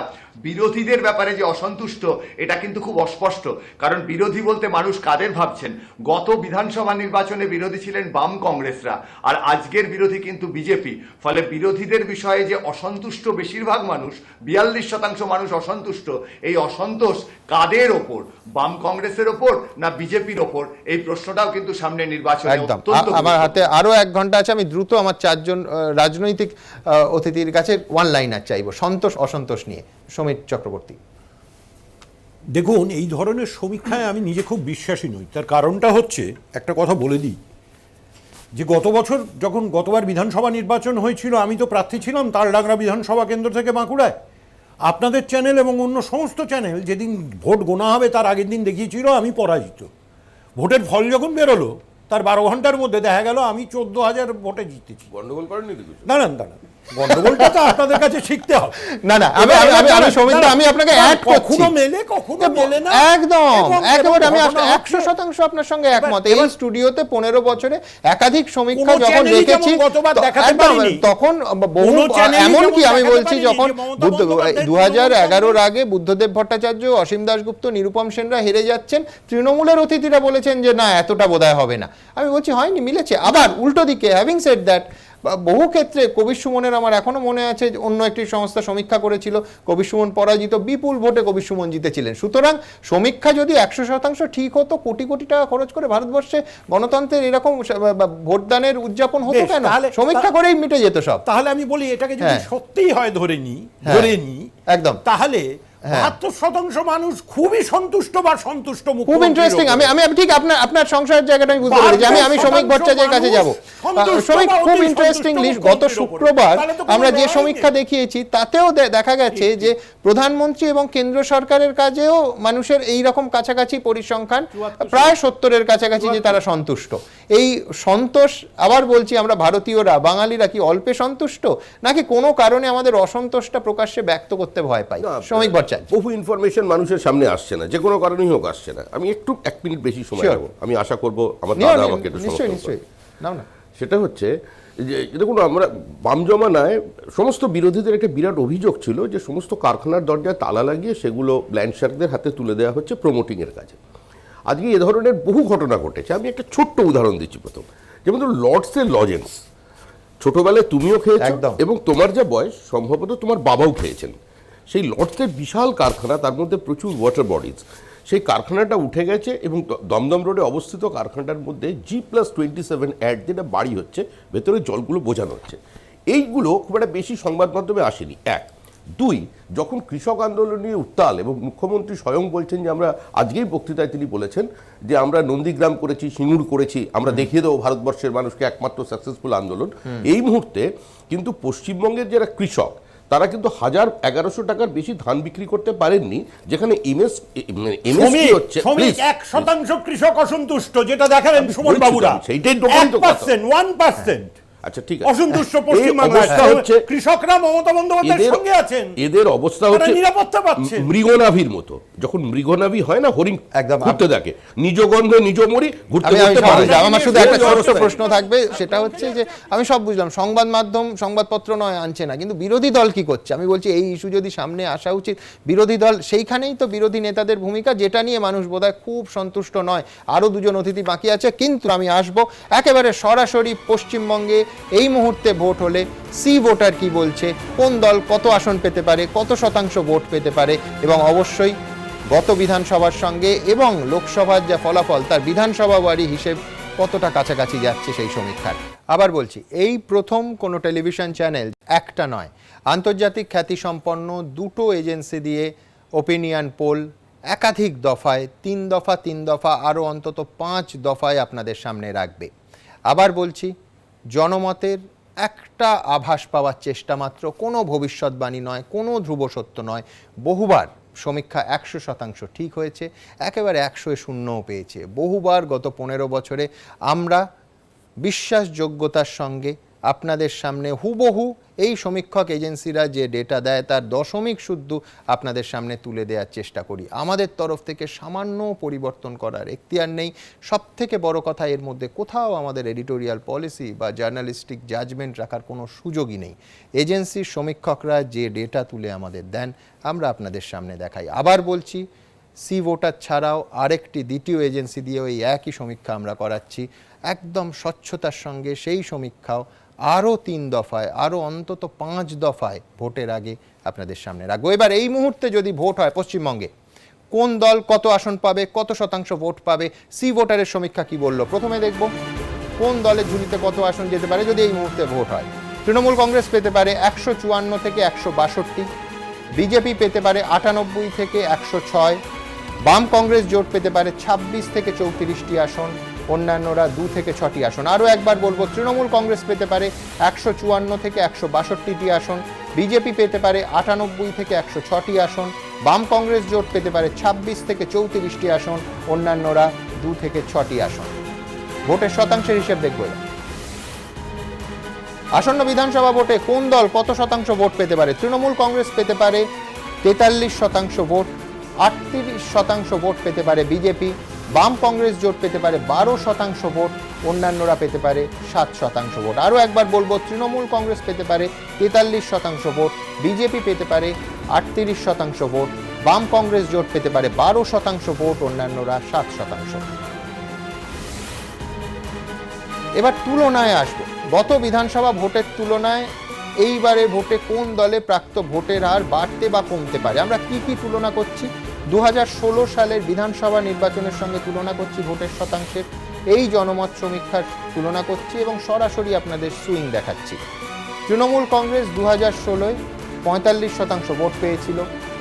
বিরোধীদের ব্যাপারে যে অসন্তুষ্ট, এটা কিন্তু খুব অস্পষ্ট। কারণ বিরোধী বলতে মানুষ কাদের ভাবছেন? গত বিধানসভা নির্বাচনে বিরোধী ছিলেন বাম কংগ্রেসরা, আর আজকের বিরোধী কিন্তু বিজেপি। ফলে বিরোধীদের বিষয়ে যে অসন্তুষ্ট বেশিরভাগ মানুষ, 42% মানুষ অসন্তুষ্ট, এই অসন্তোষ কাদের ওপর? বাম কংগ্রেসের ওপর না বিজেপির ওপর? এই প্রশ্নটাও কিন্তু সামনে নির্বাচনে একদম। অত্যন্ত আমার হাতে আরো 1 ঘন্টা আছে, আমি দ্রুত আমার 4 জন রাজনৈতিক অতিথির কাছে ওয়ান লাইনার চাইবো সন্তোষ অসন্তোষ নিয়ে। সমীর চক্রবর্তী। দেখুন, এই ধরনের সমীক্ষায় আমি নিজে খুব বিশ্বাসী নই। তার কারণটা হচ্ছে, একটা কথা বলে দিই, যে গত বছর যখন গতবার বিধানসভা নির্বাচন হয়েছিল, আমি তো প্রার্থী ছিলাম তালডাংরা বিধানসভা কেন্দ্র থেকে বাঁকুড়ায়। আপনাদের চ্যানেল এবং অন্য সমস্ত চ্যানেল যেদিন ভোট গোনা হবে তার আগের দিন দেখিয়েছিল আমি পরাজিত। ভোটের ফল যখন বেরোলো, তার 12 ঘন্টার মধ্যে দেখা গেল আমি 14,000 ভোটে জিতেছি। গন্ডগোল করেননি তো কিছু? দাঁড়ান, গন্ডগোলটা তো আপনাদের কাছে শিখতে হবে। না আমি আপনাকে অ্যাড করছি, কখনো মেলে না। একদম একেবারে আমি 100% আপনার সঙ্গে একমত। এই স্টুডিওতে 15 বছরে একাধিক সমীক্ষা যখন দেখেছি, তখন বহু, এমনকি আমি বলছি যখন 2011-র আগে বুদ্ধদেব ভট্টাচার্য, অসীম দাশগুপ্ত, নিরুপম সেনরা হেরে যাচ্ছেন, তৃণমূলের অতিথিরা বলেছেন যে না এতটা বোধহয় হবে না। আমি বলছি হয়নি, মিলেছে। আবার উল্টো দিকে, হ্যাভিং সেড দ্যাট, বহু ক্ষেত্রে কবির সুমনের, আমার এখনো মনে আছে অন্য একটি সংস্থা সমীক্ষা করেছিল, কবির সুমন পরাজিত, বিপুল ভোটে কবির সুমন জিতেছিলেন। সুতরাং সমীক্ষা যদি 100% ঠিক হতো, কোটি কোটি টাকা খরচ করে ভারতবর্ষে গণতন্ত্রের এরকম ভোটদানের উদযাপন হতো কেন? সমীক্ষা করেই মিটে যেত সব। তাহলে আমি বলি, এটাকে যদি সত্যিই হয় ধরে নি একদম, তাহলে 72% মানুষ খুবই সন্তুষ্ট বা সন্তুষ্ট। খুব ইন্টারেস্টিং। আমি ঠিক আপনার সংশয়ের জায়গাটা আমি বুঝতে পেরেছি। আমি শ্রমিক ভট্টাচার্যের কাছে যাব। শ্রমিক, খুব ইন্টারেস্টিং লিস্ট। গত শুক্রবার আমরা যে সমীক্ষা দেখিয়েছি তাতেও দেখা গেছে যে প্রধানমন্ত্রী এবং কেন্দ্র সরকারের কাজেও মানুষের এই রকম কাছাকাছি পরিসংখ্যান, প্রায় 70-এর কাছাকাছি যে তারা সন্তুষ্ট। এই সন্তোষ, আবার বলছি, আমরা ভারতীয়রা, বাঙালিরা কি অল্পে সন্তুষ্ট, নাকি কোনো কারণে আমাদের অসন্তোষটা প্রকাশ্যে ব্যক্ত করতে ভয় পাই? শ্রমিক ভট্টাচার্য। বহু ইনফরমেশন মানুষের সামনে আসছে না, যে কোনো কারণেই হোক আসছে না। আমি একটু 1 মিনিট বেশি সময় নেব, আমি আশা করবো আমার দাদা আমাকে একটু নিশ্চয়ই নাও না। সেটা হচ্ছে যে দেখুন, আমরা বাম জমানায় সমস্ত বিরোধীদের একটা বিরাট অভিযোগ ছিল যে সমস্ত কারখানার দরজায় তালা লাগিয়ে সেগুলো ল্যান্ডশার্কদের হাতে তুলে দেওয়া হচ্ছে প্রমোটিংয়ের কাজে। আজকে এ ধরনের বহু ঘটনা ঘটেছে। আমি একটা ছোট্ট উদাহরণ দিচ্ছি প্রথম, যেমন ধরুন লর্ডসের লজেন্স, ছোটবেলায় তুমিও খেয়েছো এবং তোমার যা বয়স সম্ভবত তোমার বাবাও খেয়েছেন। সেই লর্ডসের বিশাল কারখানা, তার মধ্যে প্রচুর ওয়াটার বডিজ, সেই কারখানাটা উঠে গেছে এবং দমদম রোডে অবস্থিত কারখানাটার মধ্যে G+27 অ্যাড, যেটা বাড়ি হচ্ছে, ভেতরে জলগুলো বোঝানো হচ্ছে। এইগুলো খুব একটা বেশি সংবাদ মাধ্যমে আসেনি। 1, 2, যখন কৃষক আন্দোলন নিয়ে উত্তাল এবং মুখ্যমন্ত্রী স্বয়ং বলছেন যে আমরা, আজকেই বক্তৃতায় তিনি বলেছেন যে আমরা নন্দীগ্রাম করেছি, সিঙ্গুর করেছি, আমরা দেখিয়ে দেবো ভারতবর্ষের মানুষকে একমাত্র সাকসেসফুল আন্দোলন। এই মুহূর্তে কিন্তু পশ্চিমবঙ্গের যারা কৃষক, তারা কিন্তু 1,1100 টাকার বেশি ধান বিক্রি করতে পারেননি, যেখানে এমএসপি হচ্ছে 1% কৃষক অসন্তুষ্ট, যেটা দেখালেন সুমন বাবুরা। সেইটাই 1%। আচ্ছা ঠিক আছে, অসন্তুষ্ট এই পশ্চিমবাংলায় অবস্থা হচ্ছে কৃষকরা মমতা বন্দ্যোপাধ্যায়ের এদের- সঙ্গে আছেন, এদের অবস্থা তারা হচ্ছে নিরাপত্তা পাচ্ছেন। মৃগনাভির মতো। যখন মৃগনাভি হয় না, হরিণ একদম। ঘুরতে থাকে, নিজ গন্ধে নিজ মরি ঘুরতে আমি ঘুরতে মারা যায়। আমার শুধু একটা এই ছোট্ট অবস্থায়। প্রশ্ন থাকবে, সেটা হচ্ছে যে আমি সব বুঝলাম সংবাদ মাধ্যম সংবাদপত্র নয় আনছে না, কিন্তু বিরোধী দল কি করছে? আমি বলছি এই ইস্যু যদি সামনে আসা উচিত, বিরোধী দল সেইখানেই তো বিরোধী নেতাদের ভূমিকা, যেটা নিয়ে মানুষ বোধহয় খুব সন্তুষ্ট নয়। আরো দুজন অতিথি বাকি আছে, কিন্তু আমি আসবো একেবারে সরাসরি পশ্চিমবঙ্গে এই মুহূর্তে ভোট হলে সি ভোটার কি বলছে, কোন দল কত আসন পেতে পারে, কত শতাংশ ভোট পেতে পারে, এবং অবশ্যই গত বিধানসভার সঙ্গে এবং লোকসভার যা ফলাফল তার বিধানসভা ওয়ারি হিসেব কতটা কাছাকাছি যাচ্ছে সেই সমীক্ষার। আবার বলছি, এই প্রথম কোনো টেলিভিশন চ্যানেল, একটা নয়, আন্তর্জাতিক খ্যাতিসম্পন্ন দুটো এজেন্সি দিয়ে ওপিনিয়ন পোল একাধিক দফায়, 3 দফা 3 দফা আরও অন্তত 5 দফায় আপনাদের সামনে রাখবে। আবার বলছি, জনমতের একটা আভাস পাওয়ার চেষ্টা মাত্র, কোনো ভবিষ্যৎবাণী নয়, কোনো ধ্রুব সত্য নয়। বহুবার সমীক্ষা 100% ঠিক হয়েছে, একেবারে 100-এ শূন্যও পেয়েছে। বহুবার গত 15 বছরে আমরা বিশ্বাসযোগ্যতার সঙ্গে আপনাদের সামনে হুবহু এই সমীক্ষক এজেন্সিরা যে ডেটা দেয় তার দশমিক শুদ্ধ আপনাদের সামনে তুলে দেওয়ার চেষ্টা করি। আমাদের তরফ থেকে সামান্য পরিবর্তন করার এখতিয়ার নেই। সব থেকে বড় কথা, এর মধ্যে কোথাও আমাদের এডিটোরিয়াল পলিসি বা জার্নালিস্টিক জাজমেন্ট রাখার কোনো সুযোগই নেই। এজেন্সির সমীক্ষকরা যে ডেটা তুলে আমাদের দেন, আমরা আপনাদের সামনে দেখাই। আবার বলছি, সি ভোটার ছাড়াও আরেকটি দ্বিতীয় এজেন্সি দিয়েও এই একই সমীক্ষা আমরা করাচ্ছি, একদম স্বচ্ছতার সঙ্গে। সেই সমীক্ষাও আরও 3 দফায়, আরও অন্তত 5 দফায় ভোটের আগে আপনাদের সামনে রাখবো। এবার এই মুহূর্তে যদি ভোট হয় পশ্চিমবঙ্গে, কোন দল কত আসন পাবে, কত শতাংশ ভোট পাবে, সি ভোটারের সমীক্ষা কি বললো। প্রথমে দেখব কোন দলের ঝুলিতে কত আসন যেতে পারে যদি এই মুহূর্তে ভোট হয়। তৃণমূল কংগ্রেস পেতে পারে 154 থেকে 162, বিজেপি পেতে পারে 98 থেকে 106, বাম কংগ্রেস জোট পেতে পারে 26 থেকে 34টি আসন, অন্যান্যরা 2 থেকে 6টি আসন। আরও একবার বলবো, তৃণমূল কংগ্রেস পেতে পারে 154 থেকে 162টি আসন, বিজেপি পেতে পারে 98 থেকে 106টি আসন, বাম কংগ্রেস জোট পেতে পারে 26 থেকে 34টি আসন, অন্যান্যরা 2 থেকে 6টি আসন। ভোটের শতাংশের হিসেব দেখব। আসন্ন বিধানসভা ভোটে কোন দল কত শতাংশ ভোট পেতে পারে? তৃণমূল কংগ্রেস পেতে পারে 43% ভোট, 38% ভোট পেতে পারে বিজেপি, বাম কংগ্রেস জোট পেতে পারে 12% ভোট, অন্যান্যরা পেতে পারে 7% ভোট। আরও একবার বলবো, তৃণমূল কংগ্রেস পেতে পারে 43% ভোট, বিজেপি পেতে পারে 38% ভোট, বাম কংগ্রেস জোট পেতে পারে 12% ভোট, অন্যান্যরা 7%। এবার তুলনায় আসবো, গত বিধানসভা ভোটের তুলনায় এইবারে ভোটে কোন দলে প্রাপ্ত ভোটের হার বাড়তে বা কমতে পারে। আমরা কি কি তুলনা করছি? 2016 সালের বিধানসভা নির্বাচনের সঙ্গে তুলনা করছি ভোটের শতাংশের, এই জনমত সমীক্ষার তুলনা করছি এবং সরাসরি আপনাদের সুইং দেখাচ্ছি। তৃণমূল কংগ্রেস 2016-এ 45% ভোট পেয়েছিল,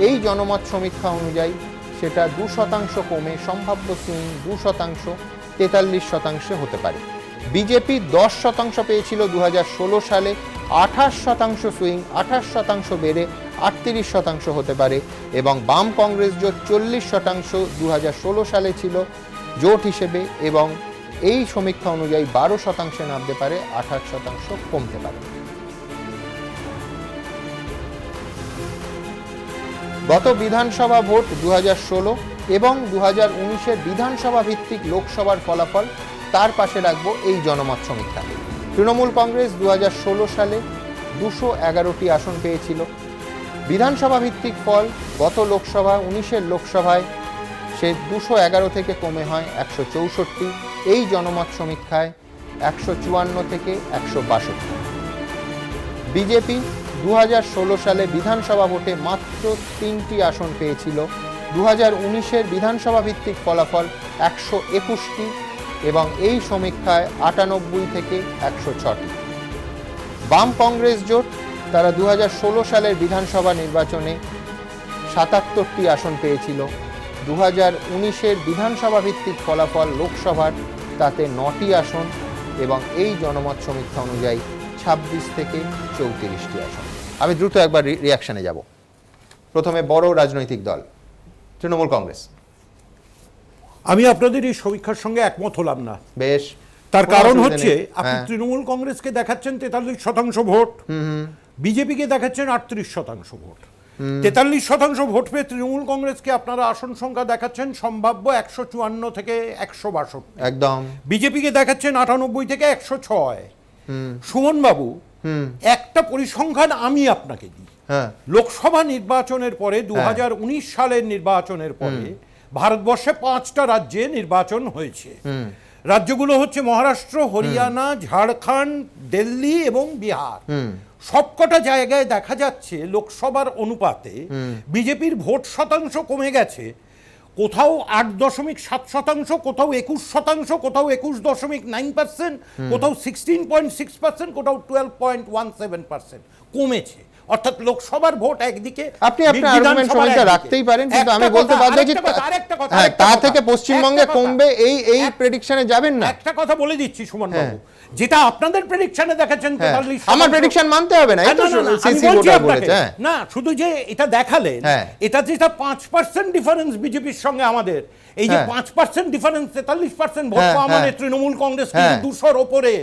এই জনমত সমীক্ষা অনুযায়ী সেটা 2% কমে সম্ভাব্য সুইং 2%, 43% হতে পারে। বিজেপি 10% পেয়েছিল 2016 সালে, 28% সুইং 28% বেড়ে 38% হতে পারে, এবং বাম কংগ্রেস জোট 40% 2016 সালে ছিল জোট হিসেবে, এবং এই সমীক্ষা অনুযায়ী 12% নামতে পারে, 28% কমতে পারে। গত বিধানসভা ভোট 2016 এবং 2019-এর বিধানসভা ভিত্তিক লোকসভার ফলাফল, তার পাশে রাখবো এই জনমত সমীক্ষা। তৃণমূল কংগ্রেস 2016 সালে 211টি আসন পেয়েছিল, বিধানসভা ভিত্তিক ফল গত লোকসভা 19-এর লোকসভায় সে 211 থেকে কমে হয় 164, এই জনমত সমীক্ষায় 154 থেকে 162। বিজেপি 2016 সালে বিধানসভা ভোটে মাত্র 3টি আসন পেয়েছিল, 2019-এর বিধানসভা ভিত্তিক ফলাফল 121টি, এবং এই সমীক্ষায় 98 থেকে 106টি। বাম কংগ্রেস জোট, তারা 2016 সালের বিধানসভা নির্বাচনে 77টি আসন পেয়েছিল, 2019-এর বিধানসভা ভিত্তিক ফলাফল লোকসভার তাতে 9টি আসন, এবং এই জনমত সমীক্ষা অনুযায়ী 26 থেকে 34টি আসন। আমি দ্রুত একবার রিয়াকশনে যাব। প্রথমে বড় রাজনৈতিক দল তৃণমূল কংগ্রেস। আমি আপনাদের এই সমীক্ষার সঙ্গে একমত হলাম না। বেশ। তার কোনো কারণ অসুবিধা হচ্ছে নেই। আপনি হ্যাঁ। তৃণমূল কংগ্রেসকে দেখাচ্ছেন 43% ভোট, বিজেপিকে দেখাচ্ছেন 38% ভোট। 43% ভোট পেয়ে তৃণমূল কংগ্রেসকে আপনারা আসন সংখ্যা দেখাচ্ছেন সম্ভাব্য 154 থেকে 162, একদম বিজেপিকে দেখাচ্ছেন 98 থেকে 106। সুমন বাবু, একটা পরিসংখ্যান আমি আপনাকে দিই। হ্যাঁ লোকসভা নির্বাচনের পরে 2019 সালের নির্বাচনের পরে ভারতবর্ষে 5টা রাজ্যে নির্বাচন হয়েছে। রাজ্যগুলো হচ্ছে মহারাষ্ট্র, হরিয়ানা, ঝাড়খণ্ড, দিল্লি এবং বিহার। সবকটা জায়গায় দেখা যাচ্ছে লোকসভার অনুপাতে বিজেপির ভোট শতাংশ কমে গেছে। কোথাও 8.7%, কোথাও 21%, কোথাও 21.9%, কোথাও 16.6%, কোথাও 12.17% কমেছে। অর্থাৎ লোকসভার ভোট একদিকে, আপনি আপনার আর্গুমেন্ট সমাজটা রাখতেই পারেন, কিন্তু আমি বলতে বাধ্য হচ্ছি হ্যাঁ তা থেকে পশ্চিমবঙ্গে কমবে এই প্রেডিকশনে যাবেন না। একটা কথা বলে দিচ্ছি সুমন বাবু, যেটা আপনাদের প্রেডিকশনে দেখাচ্ছেন 43%, আমার প্রেডিকশন মানতে হবে না, এই তো সিসি ভোটার বলেছে। না, শুধু যে এটা দেখালেন, হ্যাঁ। এটা যেটা 5% ডিফারেন্স বিজেপির সঙ্গে আমাদের, এই যে 5% ডিফারেন্স, 43% ভোট হ্যাঁ, পাওয়া মানে হ্যাঁ। তৃণমূল কংগ্রেস হ্যাঁ। 200-র ওপরে।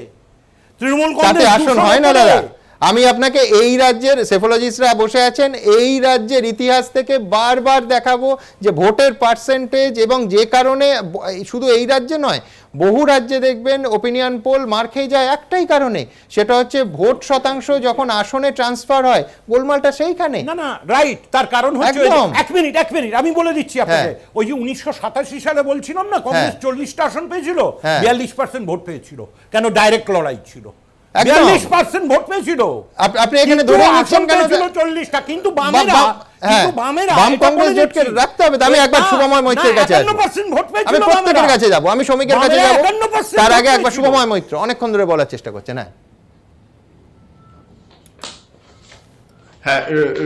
তৃণমূল তাতে কংগ্রেস আসন 200-র হয় না ওপরে। দাদা। আমি আপনাকে এই রাজ্যের সেফোলজিস্টরা বসে আছেন, এই রাজ্যের ইতিহাস থেকে বারবার দেখাবো যে ভোটের পার্সেন্টেজ, এবং যে কারণে শুধু এই রাজ্যে নয় বহু রাজ্যে দেখবেন ওপিনিয়ন পোল মার খেয়ে যায় একটাই কারণে, সেটা হচ্ছে ভোট শতাংশ যখন আসনে ট্রান্সফার হয় গোলমালটা সেইখানে। না না, রাইট, তার কারণ হচ্ছে ওই যে- একদম। এক মিনিট আমি বলে দিচ্ছি আপনাকে। হ্যাঁ। ওই যে 1987 সালে বলছিলাম না, কংগ্রেস 40টা আসন পেয়েছিল, হ্যাঁ। 42% ভোট পেয়েছিল। কেন? ডাইরেক্ট লড়াই ছিল, একদম। 42% ভোট পেয়েছিল। আপনি এখানে কিন্তু ধরে আসন নিচ্ছেন কেন? পেয়েছিল 40টা, কিন্তু বামেরা, হ্যাঁ, বাম এটা কংগ্রেস বলে জোটকে দিচ্ছি। রাখতে হবে। আমি একবার না, শুভময় মৈত্রের না, কাছে আসবো। 51% ভোট পেয়েছিল আমি প্রত্যেকের বামেরা। কাছে যাব, আমি শ্রমিকের কাছে বামেরা যাব। 51% তার ভোট আগে একবার পেয়েছিল। শুভময় মৈত্র অনেকক্ষণ ধরে বলার চেষ্টা করছেন। হ্যাঁ হ্যাঁ,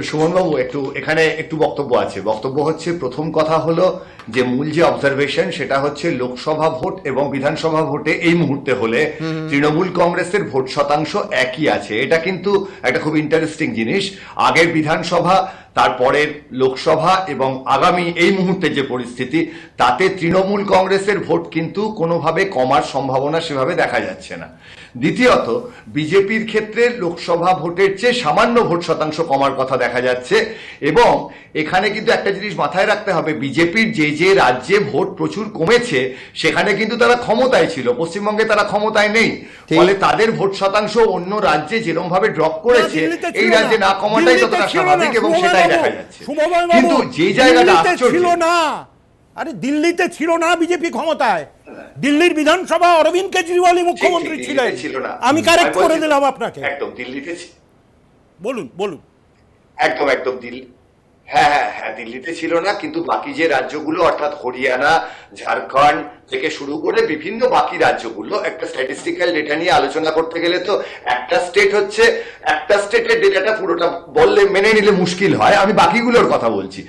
সুমনবাবু এখানে একটু বক্তব্য আছে। বক্তব্য হচ্ছে, প্রথম কথা হলো যে মূল যে অবজারভেশন সেটা হচ্ছে লোকসভা ভোট এবং বিধানসভা ভোটে এই মুহূর্তে হলে তৃণমূল কংগ্রেসের ভোট শতাংশ একই আছে। এটা কিন্তু একটা খুব ইন্টারেস্টিং জিনিস। আগের বিধানসভা, তারপরের লোকসভা এবং আগামী এই মুহূর্তে যে পরিস্থিতি, তাতে তৃণমূল কংগ্রেসের ভোট কিন্তু কোনোভাবে কমার সম্ভাবনা সেভাবে দেখা যাচ্ছে না। দ্বিতীয়ত, বিজেপির ক্ষেত্রে লোকসভা ভোটের চেয়ে সামান্য ভোট শতাংশ কমার কথা দেখা যাচ্ছে। এবং এখানে কিন্তু একটা জিনিস মাথায় রাখতে হবে, বিজেপির যে রাজ্যে ভোট প্রচুর কমেছে সেখানে কিন্তু তারা ক্ষমতায় ছিল, পশ্চিমবঙ্গে তারা ক্ষমতায় নেই। ফলে তাদের ভোট শতাংশ অন্য রাজ্যে যেরকম ভাবে ড্রপ করেছে, এই রাজ্যে না কমাটাই ততটা স্বাভাবিক এবং সেটাই দেখা যাচ্ছে। কিন্তু যে জায়গাটা ছিল আশ্চর্য, না, আরে দিল্লিতে ছিল না বিজেপি ক্ষমতায়। দিল্লির বিধানসভা অরবিন্দ কেজরিওয়ালই মুখ্যমন্ত্রী ঠিক, ছিলেন। দিল্লিতে ছিল না। আমি কারেক্ট করে বলছি, দিলাম আপনাকে। একদম দিল্লিতে বলুন। একদম দিল্লি, হ্যাঁ, দিল্লিতে ছিল না, কিন্তু বাকি যে রাজ্যগুলো অর্থাৎ হরিয়ানা, ঝাড়খণ্ড থেকে শুরু করে বিভিন্ন বাকি রাজ্যগুলো, একটা স্ট্যাটিস্টিক্যাল ডেটা নিয়ে আলোচনা করতে গেলে তো একটা স্টেটের ডেটাটা পুরোটা বললে মেনে নিলে মুশকিল হয়। আমি বাকিগুলোর কথা বলছি।